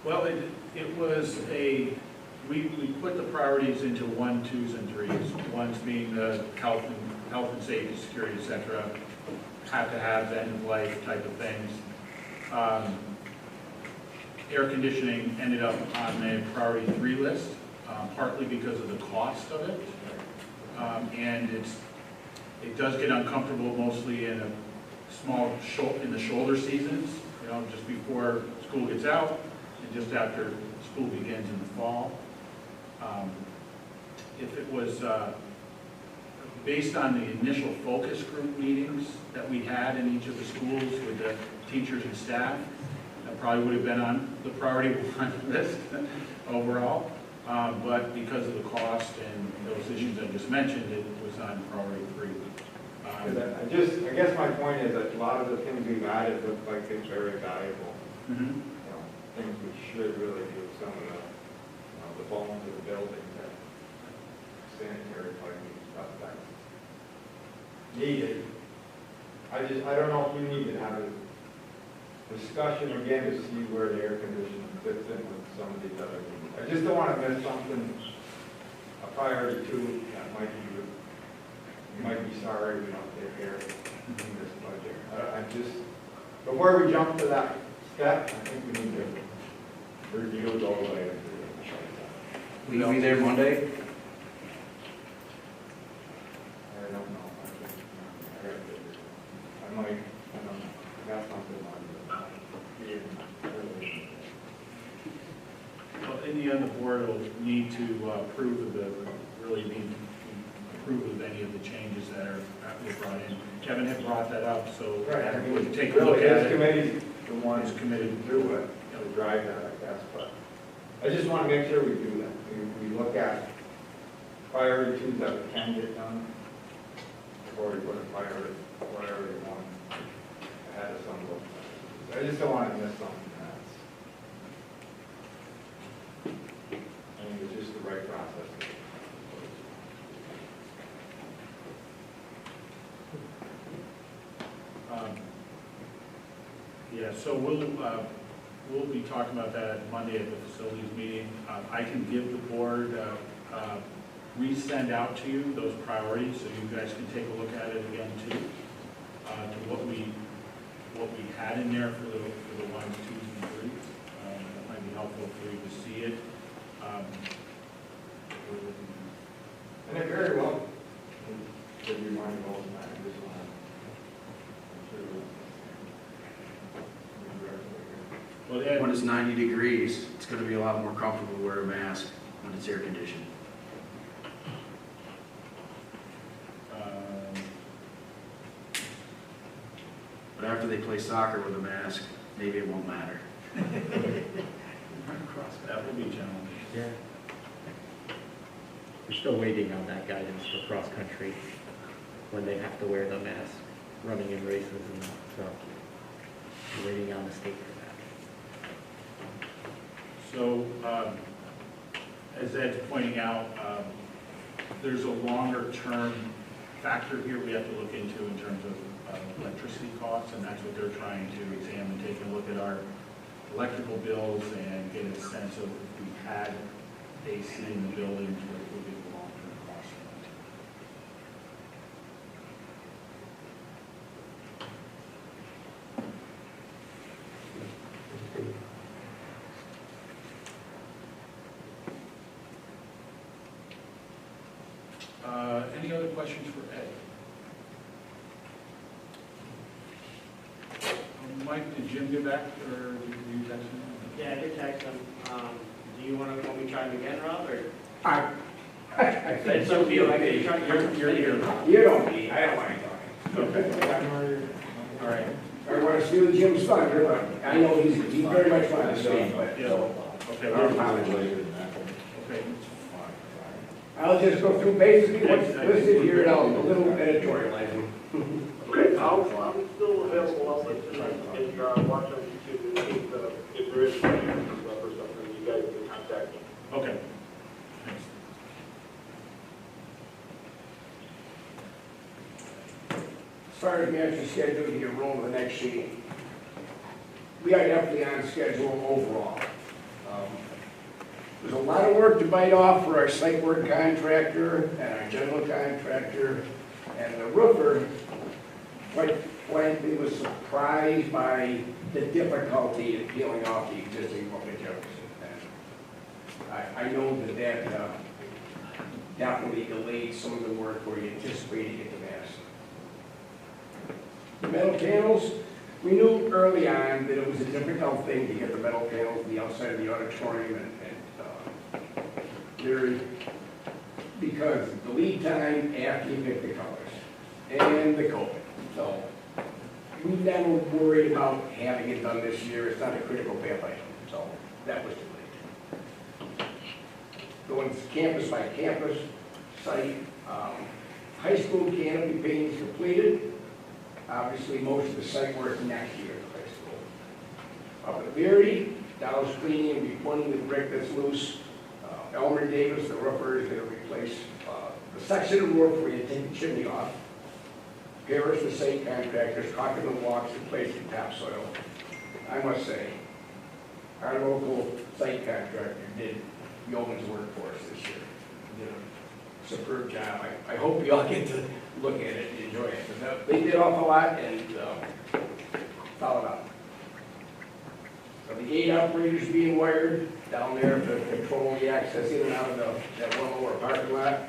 well, it was we put the priorities into 1, 2s, and 3s. 1s being the Kaufman health and safety, security, et cetera, have to have end-of-life type of things. Air conditioning ended up on a priority 3 list, partly because of the cost of it. And it does get uncomfortable mostly in a in the shoulder seasons, you know, just before school gets out and just after school begins in the fall. If it was based on the initial focus group meetings that we had in each of the schools with the teachers and staff, that probably would have been on the priority 1 list overall. But because of the cost and those issues I just mentioned, it was on priority 3. I guess my point is that a lot of the things we've added look like it's very valuable. Mm-hmm. You know, things we should really do, some of the bones of the building, that sanitary piping stuff that's needed. I don't know if we need to have a discussion again to see where the air conditioning fits in with some of these other things. I just don't want to miss something, a priority 2 that might be, you might be sorry we don't take care of it in this budget. Before we jump to that step, I think we need to review those items. Will you be there Monday? I don't know. I might, I don't know, I got something on Well, in the end, the board will need to approve of any of the changes that were brought in. Kevin had brought that up, so we'll take a look at this it. committee's the one It's committed to do it, to drive that, I guess, but I just want to make sure we do that. We look at priority 2s that we can get done, before we put a priority 1 ahead of some of those. I just don't want to miss something that's, I think it's just the right process. Yeah, so we'll be talking about that Monday at the facilities meeting. I can give the board, resend out to you those priorities, so you guys can take a look at it again too, to what we had in there for the 1s, 2s, and 3s. That might be helpful for you to see it. And it very well could be mind goals and that, just want to Well, Ed, When it's 90 degrees, it's going to be a lot more comfortable to wear a mask when it's air conditioned. But after they play soccer with a mask, maybe it won't matter. that will be challenging. Yeah. We're still waiting on that guidance for cross-country, when they have to wear the mask, running in races and that, so we're waiting on the state for that. So, as Ed's pointing out, there's a longer-term factor here we have to look into in terms of electricity costs, and that's what they're trying to examine, take a look at our electrical bills and get a sense of if we had AC in the buildings, what would be the long-term cost of that. Any other questions for Ed? Mike, did Jim get back, or did you text him? Yeah, I did text them. Do you want me try him again, Rob, or? It's up to you. You're here. You don't need, I don't want to talk. Okay. All right. I want to steal Jim's thunder, but I know he's very much fun to see, but. Yeah. Okay. I apologize. Okay. I'll just go through basically what's listed here, and I'll a little editorialize it. Okay, I'm still available, I'll listen and watch on YouTube if there is questions or something, you guys can contact me. Okay. Thanks. As far as the actual schedule to get rolling the next sheet, we are definitely on schedule overall. There's a lot of work to bite off for our site work contractor and our general contractor And the roofer, quite frankly, was surprised by the difficulty in peeling off the existing roof at Jefferson. And I know that definitely delayed some of the work where you anticipated it to mass. The metal panels, we knew early on that it was a difficult thing to get the metal panels to the outside of the auditorium and because the lead time after you pick the colors and the COVID. So we never worried about having it done this year. It's not a critical path item, so that was delayed. Going campus by campus site, high school canopy painting is completed. Obviously, most of the site work next year at the high school. Up at Beardy, Dow's cleaning and repointing the brick that's loose. Elmer Davis, the roofer, is going to replace the section of roof where you take the chimney off. Harris, the same contractors, caulking the walks, replacing topsoil. I must say, our local site contractor did yeoman's work for us this year. Did a superb job. I hope you all get to look at it and enjoy it. But they did off a lot and followed up. So the 8 operators being wired down there to control the access in and out of that one lower parking lot.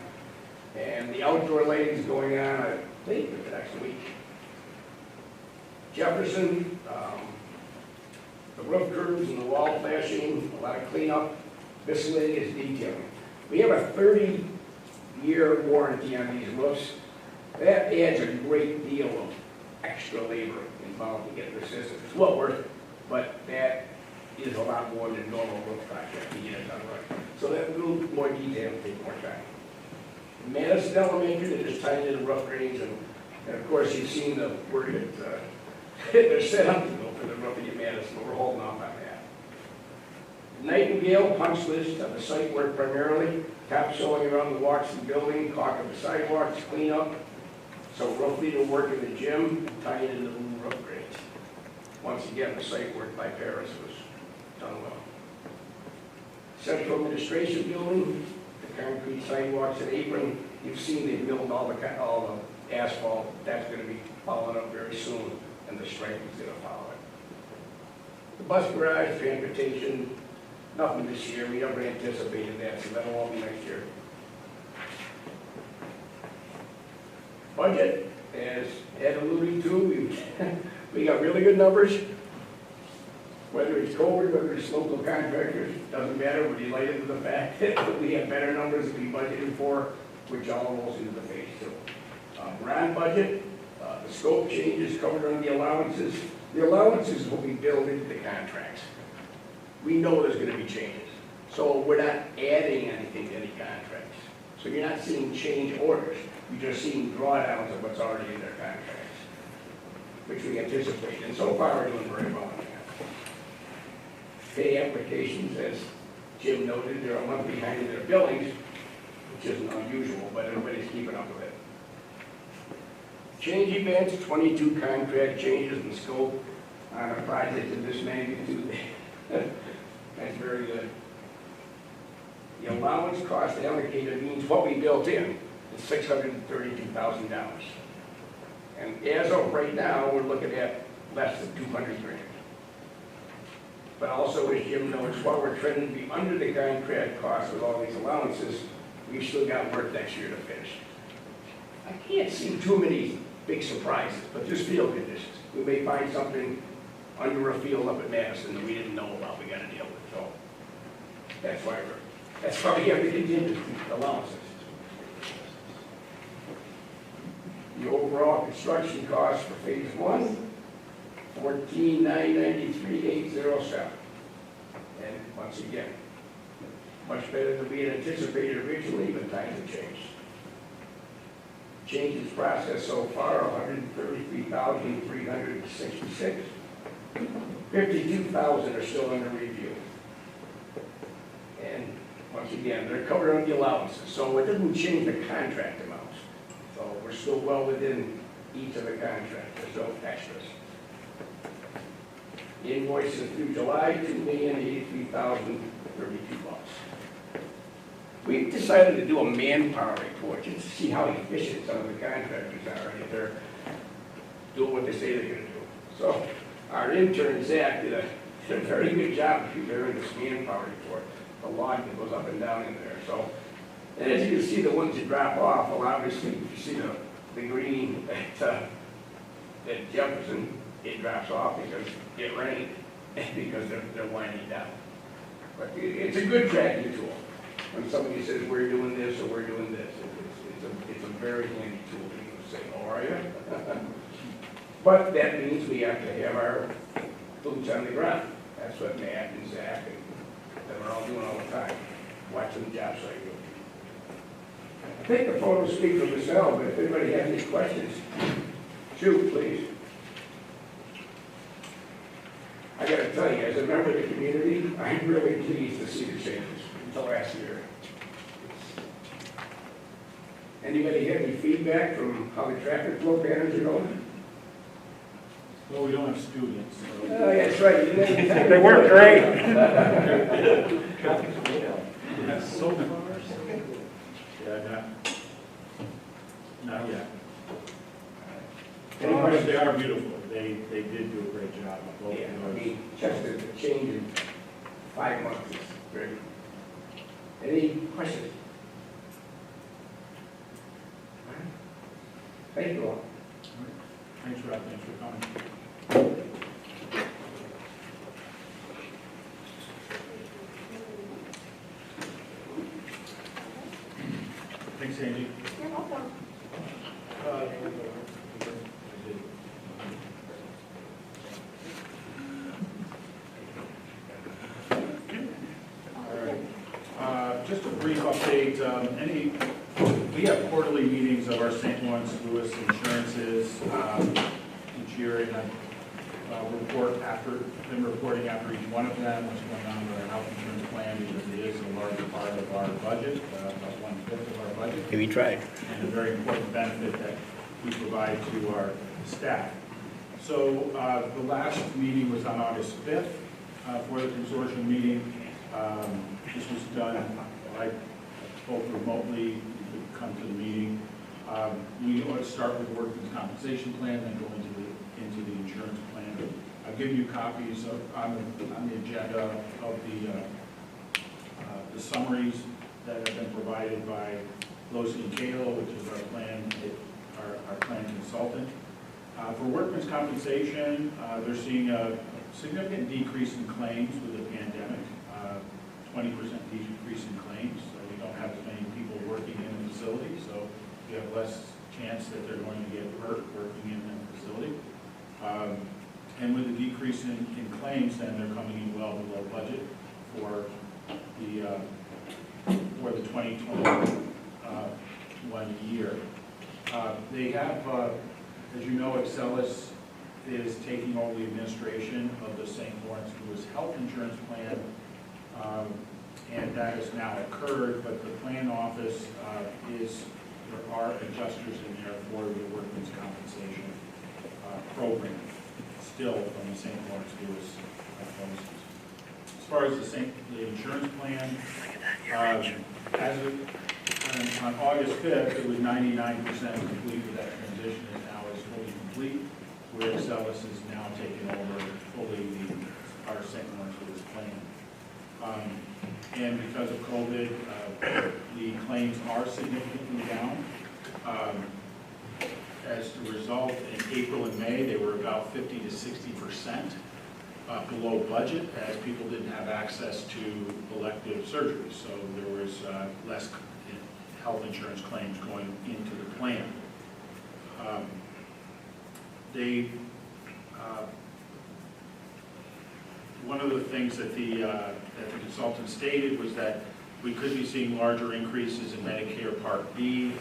And the outdoor lighting is going on, I think, for the next week. Jefferson, the roof curves and the wall flashing, a lot of cleanup, miscellaneous detailing. We have a 30-year warranty on these roofs. That adds a great deal of extra labor involved to get the system. It's well worth it, but that is a lot more than normal roof project to get it done right. So that little more detail will take more time. Madison Elementary, they just tied in the rough drains, and of course you've seen the work that they're set up to go for the roughing at Madison, but we're holding off on that. Nightingale punch list of the site work primarily, topsoiling around the walks of the building, caulking the sidewalks, cleanup. So roughly the work in the gym, tying into the new roof drains. Once again, the site work by Paris was done well. Central Administration Building, the concrete sidewalks and apron. You've seen they've milled all the asphalt. That's going to be followed up very soon, and the striping is going to follow it. The bus garage, transportation, nothing this year. We never anticipated that, so that'll all be next year. Budget, as Ed alluded to, we got really good numbers. Whether it's COVID, whether it's local contractors, doesn't matter. We're delighted with the fact that we have better numbers than we budgeted for, which all rolls into the phase 2. We're on budget. The scope changes covered under the allowances. The allowances will be built into the contracts. We know there's going to be changes. So we're not adding anything to any contracts. So you're not seeing change orders. You're just seeing drawdowns of what's already in their contracts, which we anticipate. And so far, we're doing very well on that. Pay applications, as Jim noted, they're a month behind in their billings, which isn't unusual, but everybody's keeping up with it. Change events, 22 contract changes in scope on a project of this magnitude. That's very good. The allowance cost allocated means what we built in is $632,000. And as of right now, we're looking at less than $200,000. But also, as Jim knows, while we're trending to be under the contract cost with all these allowances, we've still got work next year to finish. I can't see too many big surprises, but just field conditions. We may find something under a field up at Madison that we didn't know about we got to deal with. So that's why we have the contingency allowances. The overall construction cost for phase 1, $14,993,807. And once again, much better than we had anticipated originally, but times have changed. Changes processed so far, 133,366. 52,000 are still under review. And once again, they're covered under the allowances, so it doesn't change the contract amounts. So we're still well within each of the contracts. There's no extras. Invoices through July, $2,083,032. we decided to do a manpower report, just to see how efficient some of the contractors are, and if they're doing what they say they're gonna do. So, our intern, Zach, did a very good job preparing this manpower report, the log that goes up and down in there, so. And as you can see, the ones that drop off, well, obviously, you see the green at Jefferson, it drops off because it rained, because they're winding down. But it's a good tracking tool. When somebody says, we're doing this or we're doing this, it's a very handy tool to say, oh, are you? But that means we have to have our boots on the ground. That's what Matt and Zach and we're all doing all the time, watching the job site go. I think the photos speak for themselves, but if anybody has any questions, shoot, please. I gotta tell you, as a member of the community, I'm really pleased to see the changes until last year. Anybody have any feedback from how the traffic flow patterns are going? Well, we don't have students, so. Oh, that's right. They work great. So far, yeah, not yet. But they are beautiful. They did do a great job of both Yeah, I of those. mean, just the change in 5 months is great. Any questions? Thank you all. Thanks, Rob, thanks for coming. Thanks, Angie. You're welcome. All right. Just a brief update. We have quarterly meetings of our St. Lawrence Lewis insurances each year, and I been reporting after each one of them, what's going on with our health insurance plan, because it is a larger part of our budget, about 1/5 of our budget. We tried. And a very important benefit that we provide to our staff. So the last meeting was on August 5th for the consortium meeting. This was done both remotely, you could come to the meeting. We ought to start with the workers' compensation plan, then go into the insurance plan. I've given you copies on the agenda of the summaries that have been provided by Losi and Kalo, which is our plan consultant. For workers' compensation, they're seeing a significant decrease in claims with the pandemic, 20% decrease in claims. So we don't have as many people working in the facility, so we have less chance that they're going to get hurt working in the facility. And with the decrease in claims, then they're coming in well below budget for the 2021 year. They have, as you know, Excelis is taking over the administration of the St. Lawrence Lewis Health Insurance Plan, and that has now occurred, but the plan office there are adjusters in there for the workers' compensation program, still from the St. Lawrence Lewis policies. As far as the insurance plan, on August 5th, it was 99% complete with that transition, and now it's fully complete, where Excelis is now taking over fully our St. Lawrence Lewis plan. And because of COVID, the claims are significantly down. As a result, in April and May, they were about 50 to 60% below budget, as people didn't have access to elective surgeries. So there was less health insurance claims going into the plan. One of the things that the consultant stated was that we could be seeing larger increases in Medicare Part B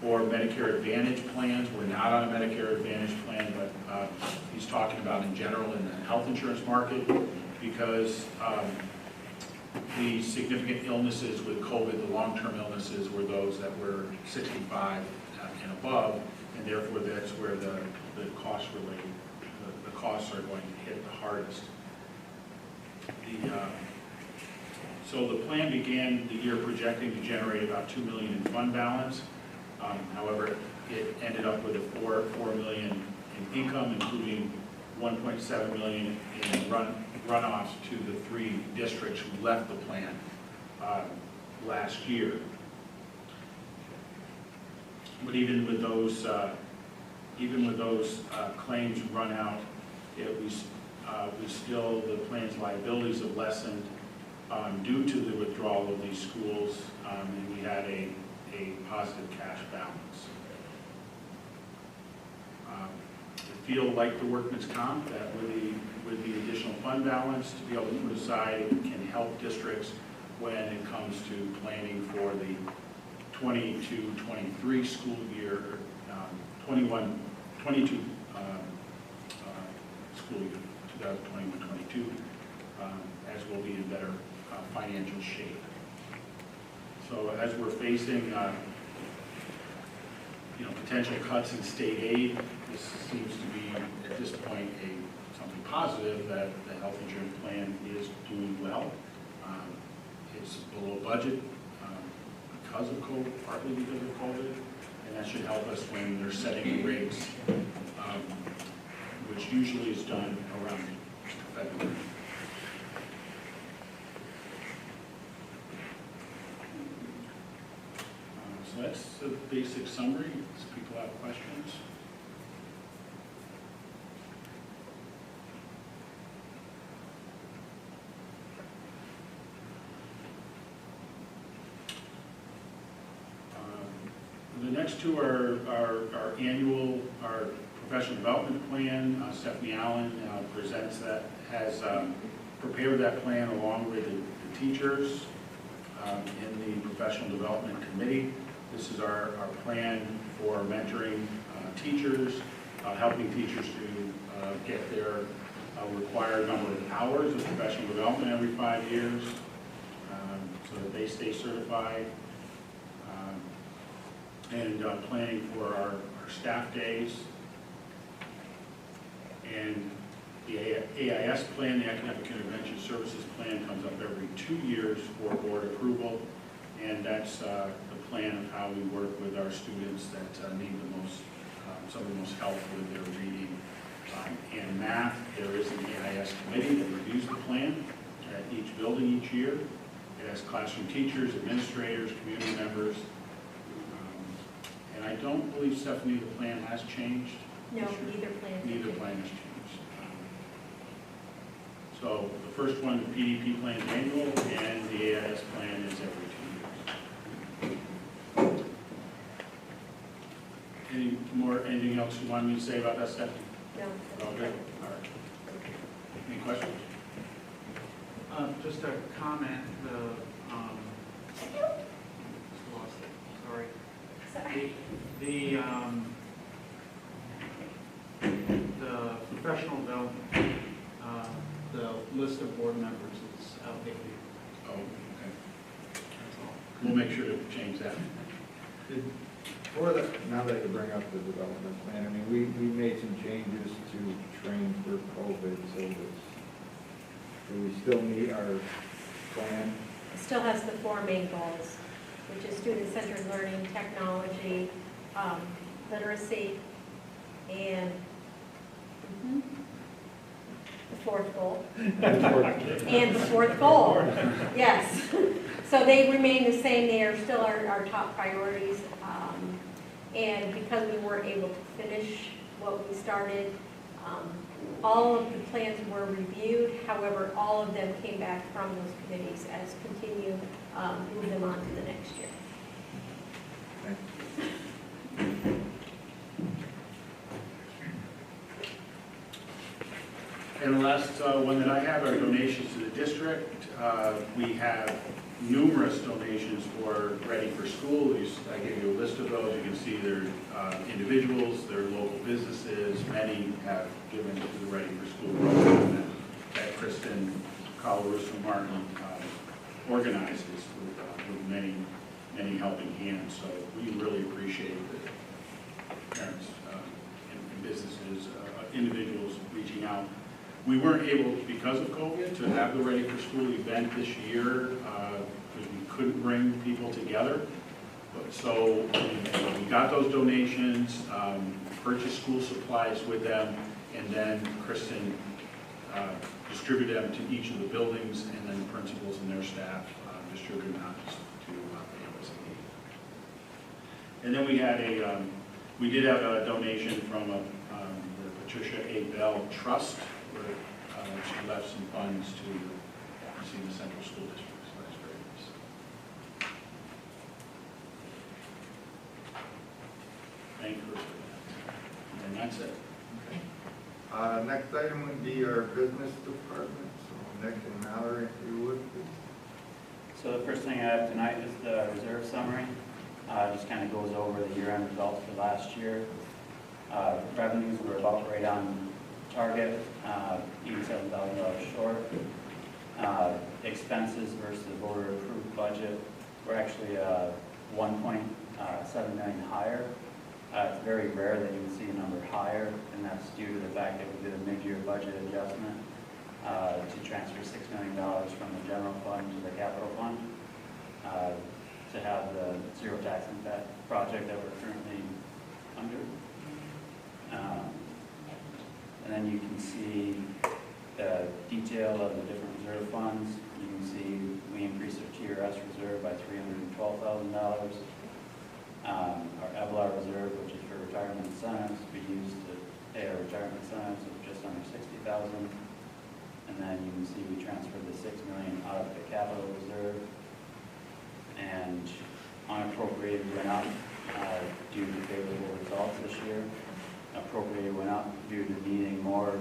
or Medicare Advantage plans. We're not on a Medicare Advantage plan, but he's talking about in general in the health insurance market, because the significant illnesses with COVID, the long-term illnesses, were those that were 65 and above, and therefore that's where the costs are going to hit the hardest. So the plan began the year projecting to generate about $2 million in fund balance. However, it ended up with a $4 million in income, including $1.7 million in runoffs to the 3 districts who left the plan last year. But even with those claims run out, we still, the plan's liabilities have lessened due to the withdrawal of these schools, and we had a positive cash balance. I feel like the workman's comp, that with the additional fund balance to be able to put aside, it can help districts when it comes to planning for the 22-23 school year, 21-22 school year, 2021-22, as we'll be in better financial shape. So as we're facing potential cuts in state aid, this seems to be at this point something positive that the health insurance plan is doing well. It's below budget because of COVID, partly because of COVID, and that should help us when they're setting the rates, which usually is done around February. So that's the basic summary. If people have questions. The next two are our annual, our professional development plan. Stephanie Allen presents that, has prepared that plan along with the teachers in the professional development committee. This is our plan for mentoring teachers, helping teachers to get their required number of hours of professional development every 5 years so that they stay certified. And planning for our staff days. And the AIS plan, the Academic Intervention Services Plan, comes up every 2 years for board approval. And that's the plan of how we work with our students that need the most, some of the most help with their reading and math. There is an AIS committee that reviews the plan at each building each year. It has classroom teachers, administrators, community members. And I don't believe, Stephanie, the plan has changed. No, neither plan. Neither plan has changed. So the first one, the PDP plan is annual, and the AIS plan is every 2 years. Anything else you want me to say about that, Stephanie? No. All good? All right. Any questions? Just a comment, the professional development, the list of board members is outdated. Oh, okay. That's all. We'll make sure to change that. Now that you bring up the development plan, I mean, we made some changes to train for COVID, so do we still meet our plan? It still has the 4 main goals, which is student-centered learning, technology, literacy, and the 4th goal. And the 4th goal, yes. So they remain the same. They are still our top priorities. And because we weren't able to finish what we started, all of the plans were reviewed. However, all of them came back from those committees as continue, move them on to the next year. And the last one that I have are donations to the district. We have numerous donations for Ready for School. I gave you a list of those. You can see they're individuals, they're local businesses. Many have given to the Ready for School program that Kristen Colarusso Martin organizes with many helping hands. So we really appreciate the parents and businesses, individuals reaching out We weren't able, because of COVID, to have the Ready for School event this year, because we couldn't bring people together. So we got those donations, purchased school supplies with them, and then Kristen distributed them to each of the buildings, and then the principals and their staff distributed them out to families in need. And then we did have a donation from the Patricia A. Bell Trust, where she left some funds to the Central School District, so that's very nice. Thank you for that. And that's it. Next item would be our business department, so Nick and Mallory, if you would, please. So the first thing I have tonight is the reserve summary. Just kind of goes over the year-end results for last year. Revenues were about right on target, $87,000 short. Expenses versus the voter-approved budget were actually $1.7 million higher. It's very rare that you would see a number higher, and that's due to the fact that we did a mid-year budget adjustment to transfer $6 million from the general fund to the capital fund to have the zero tax impact project that we're currently under. And then you can see the detail of the different reserve funds. You can see we increased our TRS reserve by $312,000. Our EBLAR reserve, which is for retirement incentives, we used to pay our retirement incentives of just under $60,000. And then you can see we transferred the $6 million out of the capital reserve. And unappropriated went up due to favorable results this year. Appropriated went up due to needing more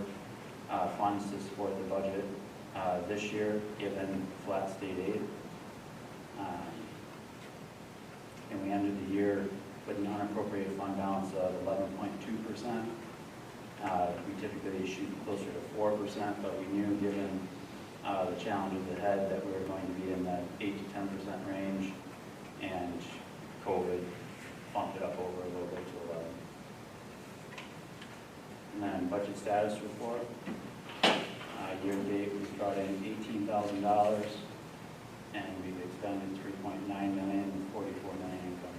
funds to support the budget this year, given flat state aid. And we ended the year with an unappropriated fund balance of 11.2%. We typically shoot closer to 4%, but we knew, given the challenges ahead, that we were going to be in the 8 to 10% range, and COVID bumped it up over a little bit to 11. And then budget status report. Year to date, we've brought in $18,000, and we've expended $3.9 million and $44 million income.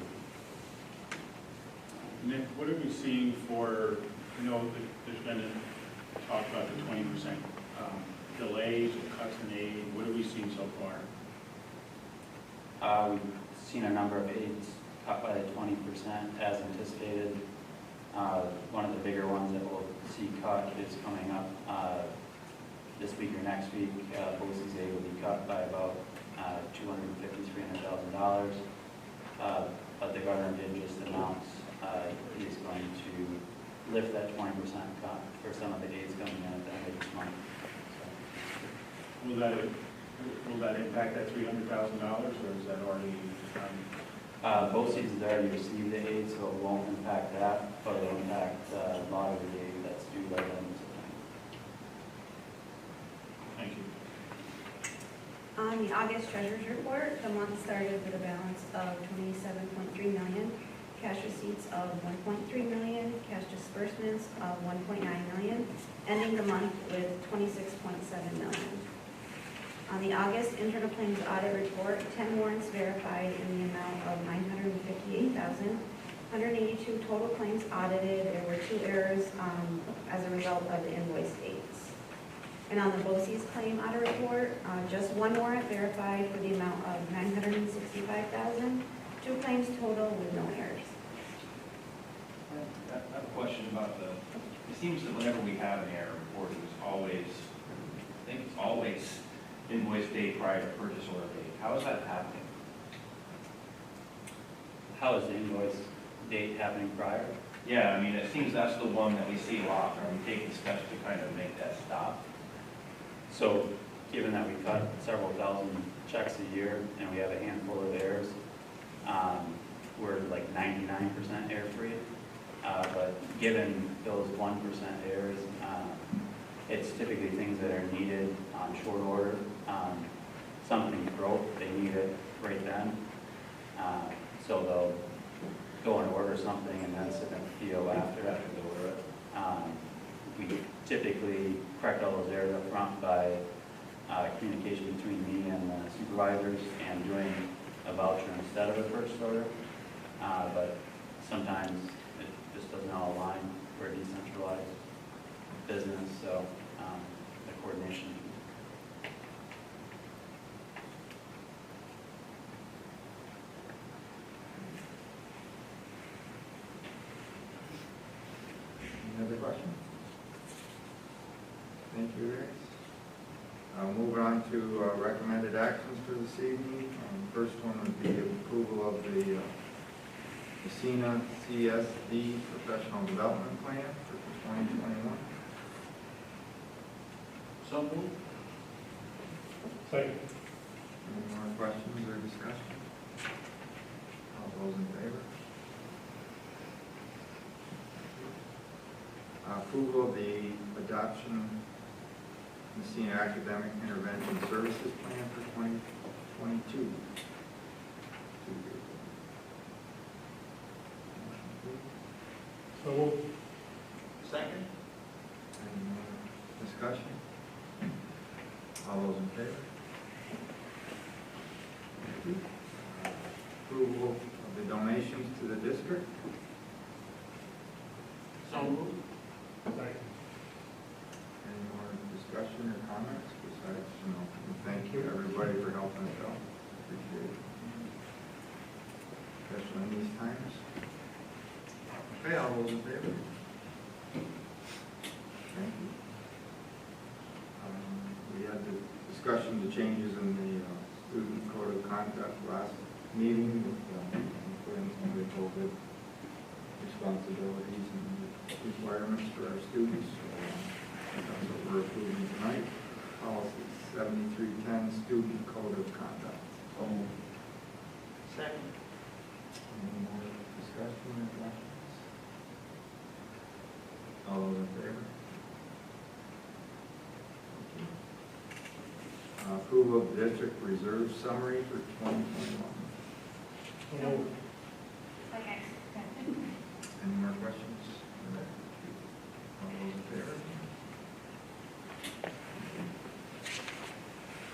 Nick, what are we seeing for, there's been a talk about the 20% delays or cuts in aid. What have we seen so far? We've seen a number of aids cut by 20% as anticipated. One of the bigger ones that we'll see cut is coming up this week or next week. BOCES aid will be cut by about $250,000 to $300,000. But the governor did just announce he's going to lift that 20% cut for some of the aids coming in at the end of this month. So. Will that impact that $300,000, or is that already? BOCES has already received the aid, so it won't impact that, but it'll impact a lot of the aid that's due by the end of September. Thank you. On the August treasurer's report, the month started with a balance of $27.3 million, cash receipts of $1.3 million, cash disbursements of $1.9 million, ending the month with $26.7 million. On the August internal claims audit report, 10 warrants verified in the amount of $958,000, 182 total claims audited. There were 2 errors as a result of the invoice dates. And on the BOCES claim audit report, just 1 warrant verified for the amount of $965,000, 2 claims total with no errors. I have a question about it seems that whenever we have an error report, it's always invoice date prior to purchase order date. How is that happening? How is the invoice date happening prior? Yeah, I mean, it seems that's the one that we see a lot. Are we taking steps to kind of make that stop? So, given that we cut several thousand checks a year and we have a handful of errors, we're like 99% error-free. But given those 1% errors, it's typically things that are needed on short order. Something broke, they need it right then. So they'll go and order something and then submit the PO after they order it. We we typically correct all those errors up front by communication between me and the supervisors and doing a voucher instead of a purchase order. But sometimes it just doesn't all align for a decentralized business, so the coordination. Any other questions? Thank you, Rex. Moving on to recommended actions for this evening. First one would be approval of the Messina CSD Professional Development Plan for 2021. So moved. Second. Any more questions or discussion? All those in favor? Approval of the adoption Messina Academic Intervention Services Plan for 2022. So Second. Any more discussion? All those in favor? Approval of the donations to the district. So moved. Second. Any more discussion or comments besides, thank you everybody for helping us out. Appreciate it. Especially in these times. Okay, all those in favor? Thank you. We had the discussion, the changes in the student code of conduct last meeting with putting some of the COVID responsibilities and requirements for our students. So that's what we're approving tonight. Policy 7310, student code of conduct. Second. Any more discussion or questions? All those in favor? Approval of the district reserve summary for 2021. Okay. Any more questions? All those in favor?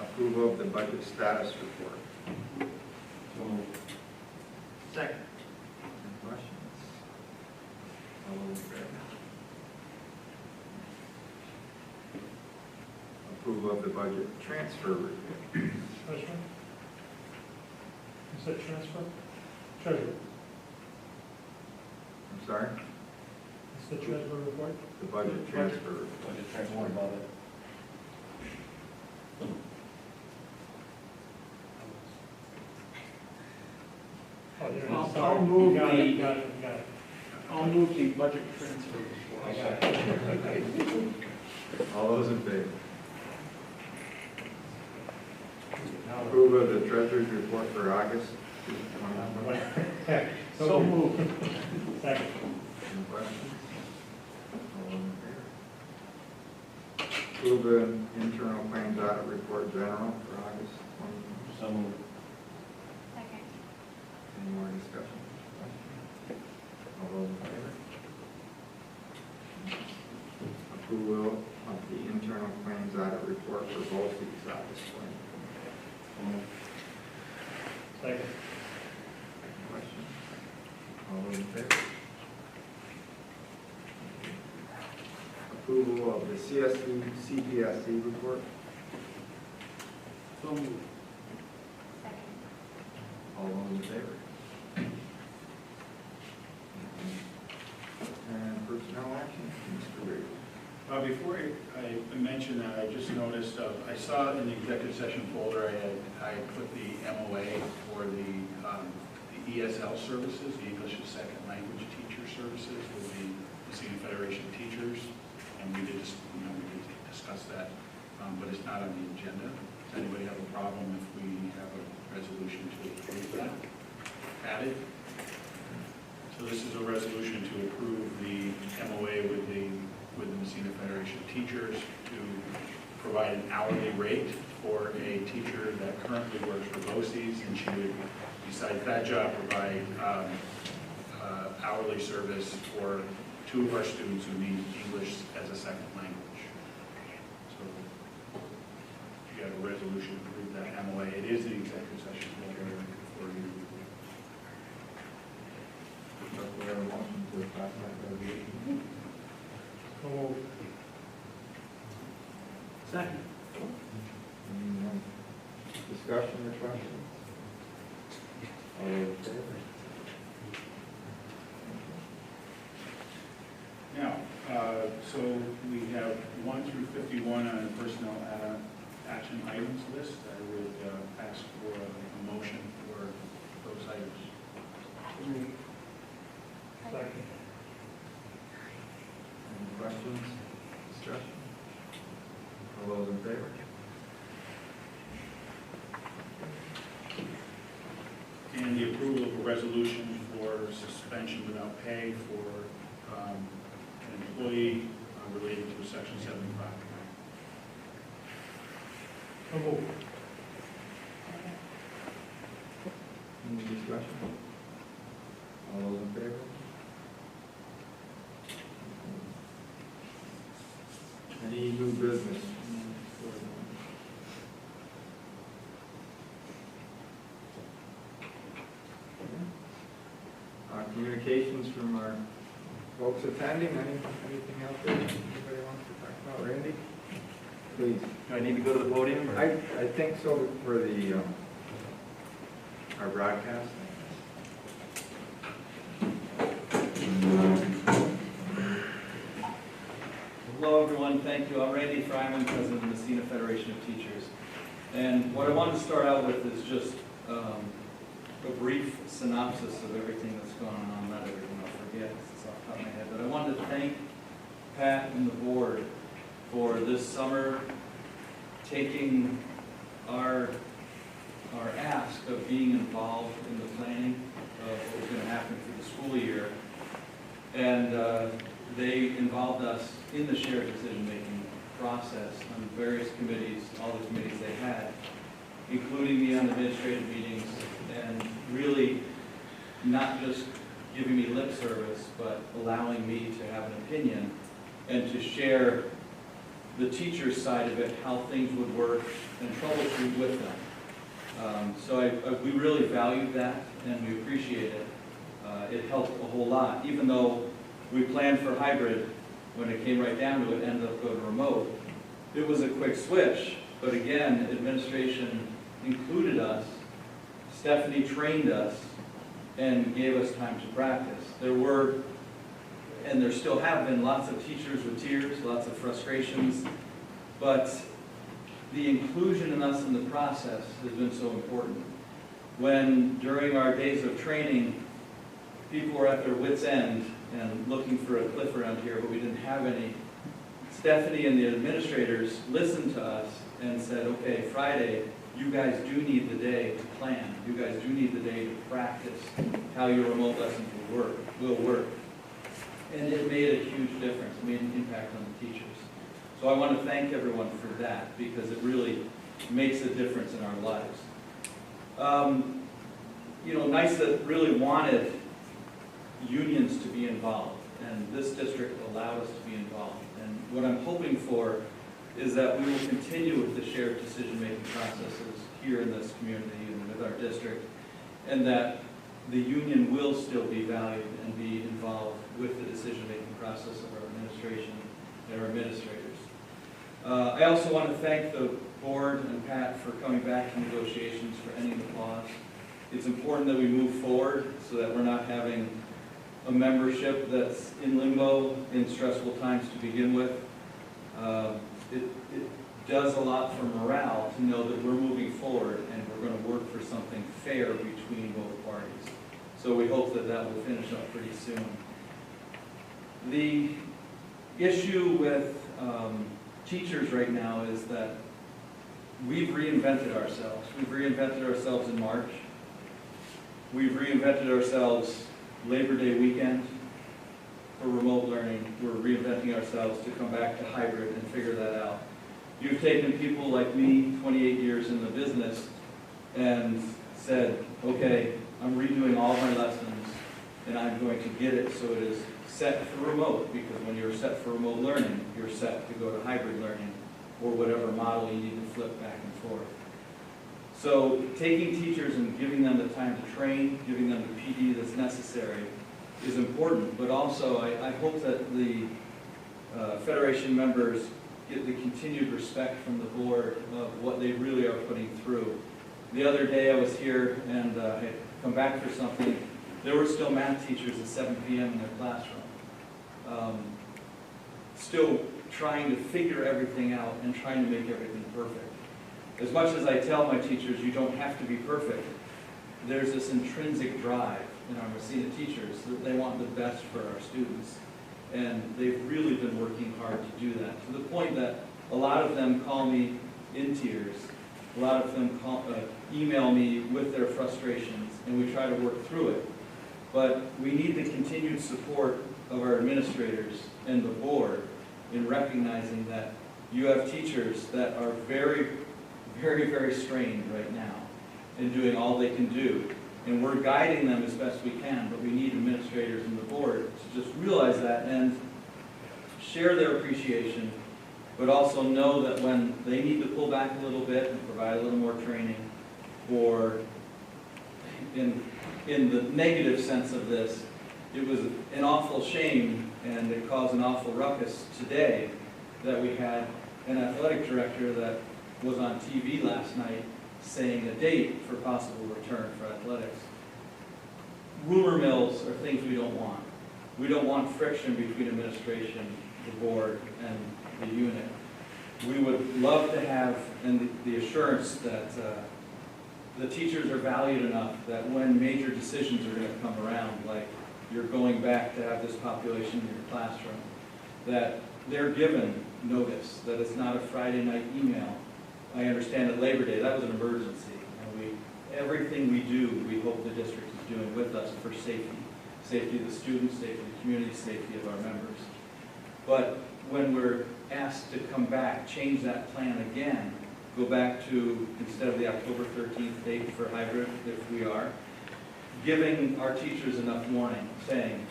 Approval of the budget status report. Second. Any questions? All those in favor? Approval of the budget transfer report. Treasurer? You said transfer? Treasurer. I'm sorry? It's the treasurer report? The budget transfer report. Budget transfer above it. I'll move Got the, it, got it, got it. I'll move the budget transfer I report. got it. All those in favor? Approval of the treasurer's report for August 2021. So moved. Second. Any questions? All those in favor? Approve the internal claims audit report general for August 2021. So moved. Second. Any more discussion? All those in favor? Approval of the internal claims audit report for both these August 2021. Second. Any questions? All those in favor? Approval of the CPSC report. So moved. Second. All those in favor? And personnel action, Mr. Reed. Before I mention that, I just noticed, I saw in the executive session folder, I put the MOA for the ESL services, the English as Second Language Teacher Services with the Messina Federation of Teachers, and we did discuss that, but it's not on the agenda. Does anybody have a problem if we have a resolution to approve that added? So this is a resolution to approve the MOA with the Messina Federation of Teachers to provide an hourly rate for a teacher that currently works for BOCES, and she would, besides that job, provide hourly service to two of our students who need English as a second language. So you have a resolution to approve that MOA. It is the executive session for you. We have a motion to pass that resolution. Second. Any discussion or questions? All those in favor? Now, so we have 1 through 51 on the personnel action items list. I would ask for a motion for those items. Second. Any questions, discussion? All those in favor? And the approval of a resolution for suspension without pay for an employee related to Section 75. Any discussion? All those in favor? Any new business? Communications from our folks attending, anything out there anybody wants to talk about? Randy? Please. Do I need to go to the podium? Or? I think so for the, our broadcast. Hello, everyone. Thank you. I'm Randy Fryman, President of the Messina Federation of Teachers. And what I wanted to start out with is just a brief synopsis of everything that's going on. Not everything I'll forget, it's off the top of my head. But I wanted to thank Pat and the board for this summer taking our ask of being involved in the planning of what was going to happen for the school year. And they involved us in the shared decision-making process on various committees, all the committees they had, including me on administrative meetings, and really not just giving me lip service, but allowing me to have an opinion and to share the teacher's side of it, how things would work, and troubleshoot with them. So we really valued that, and we appreciate it. It helped a whole lot, even though we planned for hybrid. When it came right down to it, ended up going remote. It was a quick switch, but again, administration included us. Stephanie trained us and gave us time to practice. There were, and there still have been, lots of teachers with tears, lots of frustrations, but the inclusion in us in the process has been so important. When, during our days of training, people were at their wits' end and looking for a cliff around here, but we didn't have any, Stephanie and the administrators listened to us and said, okay, Friday, you guys do need the day to plan. You guys do need the day to practice how your remote lessons will work. And it made a huge difference, it made an impact on the teachers. So I want to thank everyone for that, because it really makes a difference in our lives. You know, NYSA really wanted unions to be involved, and this district allowed us to be involved. And what I'm hoping for is that we will continue with the shared decision-making processes here in this community and with our district, and that the union will still be valued and be involved with the decision-making process of our administration and our administrators. I also want to thank the board and Pat for coming back to negotiations for ending the pause. It's important that we move forward so that we're not having a membership that's in limbo in stressful times to begin with. It does a lot for morale to know that we're moving forward and we're going to work for something fair between both parties. So we hope that that will finish up pretty soon. The issue with teachers right now is that we've reinvented ourselves. We've reinvented ourselves in March. We've reinvented ourselves Labor Day weekend for remote learning. We're reinventing ourselves to come back to hybrid and figure that out. You've taken people like me, 28 years in the business, and said, okay, I'm redoing all my lessons, and I'm going to get it so it is set for remote, because when you're set for remote learning, you're set to go to hybrid learning or whatever model you need to flip back and forth. So taking teachers and giving them the time to train, giving them the PD that's necessary is important, but also I hope that the Federation members get the continued respect from the board of what they really are putting through. The other day I was here and I had come back for something. There were still math teachers at 7 p.m. in their classroom, still trying to figure everything out and trying to make everything perfect. As much as I tell my teachers you don't have to be perfect, there's this intrinsic drive in our Messina teachers that they want the best for our students. And they've really been working hard to do that, to the point that a lot of them call me in tears. A lot of them email me with their frustrations, and we try to work through it. But we need the continued support of our administrators and the board in recognizing that you have teachers that are very, very, very strained right now in doing all they can do. And we're guiding them as best we can, but we need administrators and the board to just realize that and share their appreciation, but also know that when they need to pull back a little bit and provide a little more training, or in the negative sense of this, it was an awful shame and it caused an awful ruckus today that we had an athletic director that was on TV last night saying a date for possible return for athletics. Rumor mills are things we don't want. We don't want friction between administration, the board, and the unit. We would love to have the assurance that the teachers are valued enough that when major decisions are going to come around, like you're going back to have this population in your classroom, that they're given notice, that it's not a Friday night email. I understand that Labor Day, that was an emergency, and everything we do, we hope the district is doing with us for safety. Safety of the students, safety of the community, safety of our members. But when we're asked to come back, change that plan again, go back to, instead of the October 13th date for hybrid, if we are, giving our teachers enough warning, saying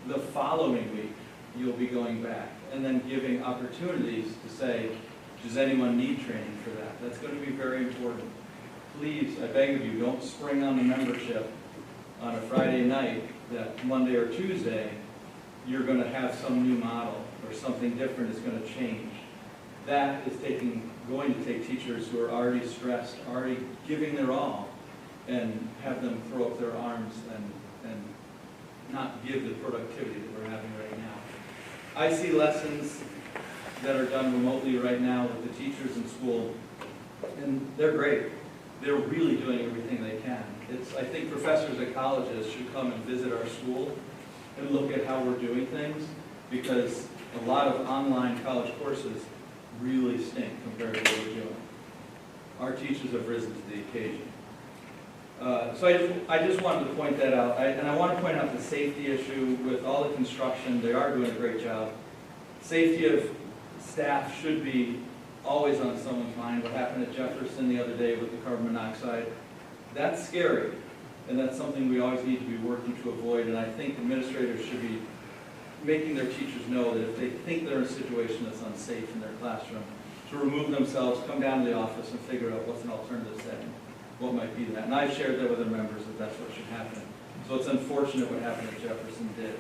the following week you'll be going back, and then giving opportunities to say, does anyone need training for that? That's going to be very important. Please, I beg of you, don't spring on the membership on a Friday night that Monday or Tuesday you're going to have some new model or something different is going to change. That is going to take teachers who are already stressed, already giving their all, and have them throw up their arms and not give the productivity that we're having right now. I see lessons that are done remotely right now with the teachers in school, and they're great. They're really doing everything they can. I think professors at colleges should come and visit our school and look at how we're doing things, because a lot of online college courses really stink compared to what we're doing. Our teachers have risen to the occasion. So I just wanted to point that out. And I want to point out the safety issue with all the construction. They are doing a great job. Safety of staff should be always on someone's mind. What happened at Jefferson the other day with the carbon monoxide, that's scary. And that's something we always need to be working to avoid. And I think administrators should be making their teachers know that if they think they're in a situation that's unsafe in their classroom, to remove themselves, come down to the office and figure out what's an alternative setting. What might be that? And I've shared that with our members that that's what should happen. So it's unfortunate what happened at Jefferson did,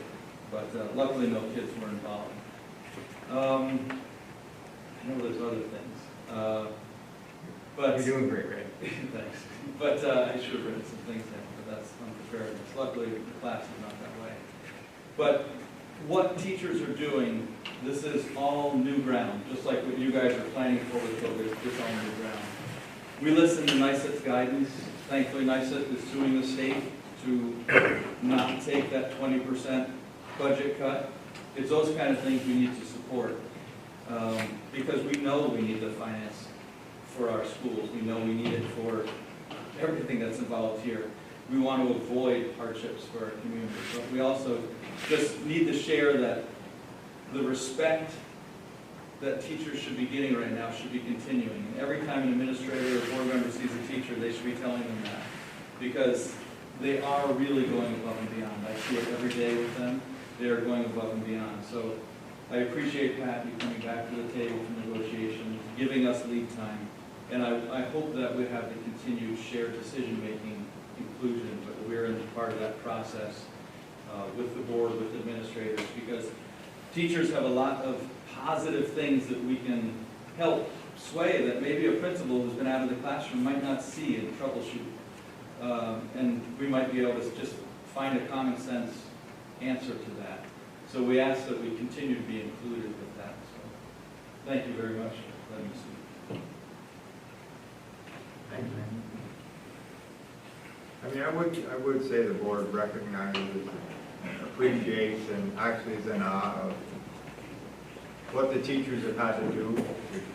but luckily no kids were involved. I know there's other things, but You're doing great, Ray. thanks. But I should have written some things down, but that's unpreparedness. Luckily the class is not that way. But what teachers are doing, this is all new ground, just like what you guys are planning for with COVID. It's all new ground. We listen to NICET's guidance. Thankfully, NICET is suing the state to not take that 20% budget cut. It's those kind of things we need to support, because we know we need the finance for our schools. We know we need it for everything that's involved here. We want to avoid hardships for our community, but we also just need to share that the respect that teachers should be getting right now should be continuing. And every time an administrator or board member sees a teacher, they should be telling them that, because they are really going above and beyond. I see it every day with them, they are going above and beyond. So I appreciate, Pat, you coming back to the table for negotiations, giving us lead time, and I hope that we have the continued shared decision-making inclusion, but we're in part of that process with the board, with administrators, because teachers have a lot of positive things that we can help sway that maybe a principal who's been out of the classroom might not see and troubleshoot. And we might be able to just find a common sense answer to that. So we ask that we continue to be included with that. So thank you very much for letting me speak. Thank you. I mean, I would say the board recognizes, appreciates, and actually is in awe of what the teachers have had to do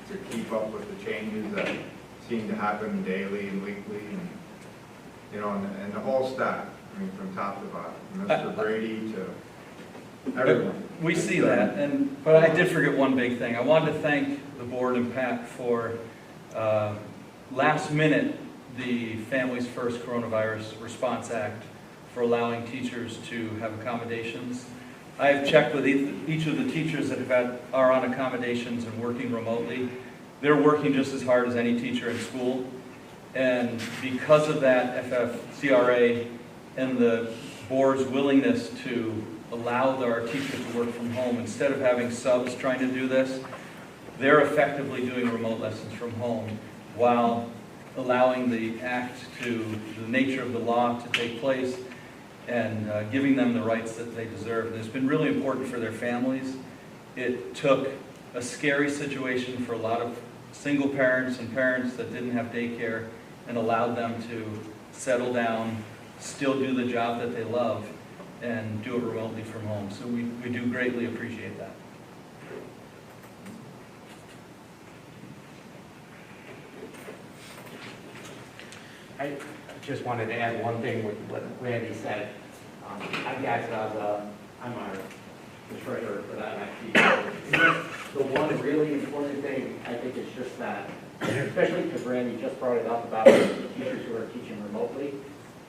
to keep up with the changes that seem to happen daily and weekly, and, you know, and the whole staff, I mean, from top to bottom, Mr. Brady to everyone. We see that, but I did forget one big thing. I wanted to thank the board and Pat for last minute, the Families First Coronavirus Response Act, for allowing teachers to have accommodations. I have checked with each of the teachers that are on accommodations and working remotely. They're working just as hard as any teacher in school. And because of that, FFCRA and the board's willingness to allow our teachers to work from home, instead of having subs trying to do this, they're effectively doing remote lessons from home while allowing the act to, the nature of the law to take place, and giving them the rights that they deserve. And it's been really important for their families. It took a scary situation for a lot of single parents and parents that didn't have daycare and allowed them to settle down, still do the job that they love, and do it remotely from home. So we do greatly appreciate that. I just wanted to add one thing with what Randy said. I guess I'm the treasurer for that activity. The one really important thing, I think, is just that, especially because Randy just brought it up about the teachers who are teaching remotely,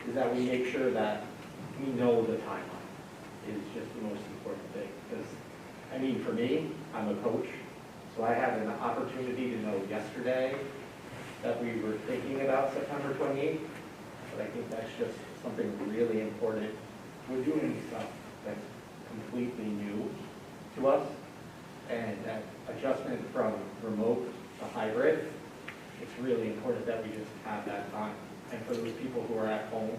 is that we make sure that we know the timeline is just the most important thing. Because, I mean, for me, I'm a coach, so I had an opportunity to know yesterday that we were thinking about September 28th, but I think that's just something really important. We're doing stuff that's completely new to us, and that adjustment from remote to hybrid, it's really important that we just have that time. And for those people who are at home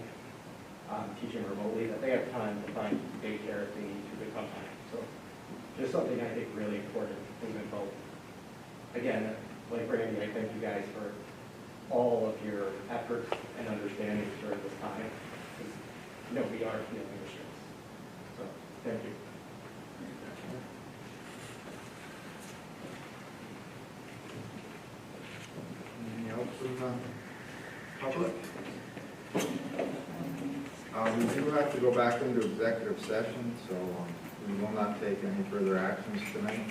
teaching remotely, that they have time to find daycare if they need to come back. So just something I think really important moving forward. Again, like Randy, I thank you guys for all of your efforts and understanding during this time. You know, we are feeling the stress. So, thank you. Anything else from the public? We do have to go back into executive session, so we will not take any further actions tonight.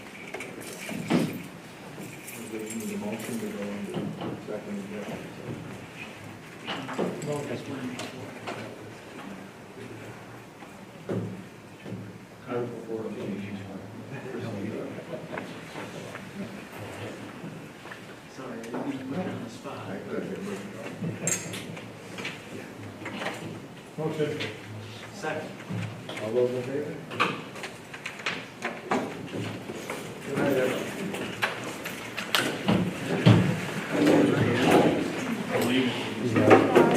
We need a motion to go into second executive session. Sorry, I didn't mean to put you on the spot. Motion. Second. All those in favor?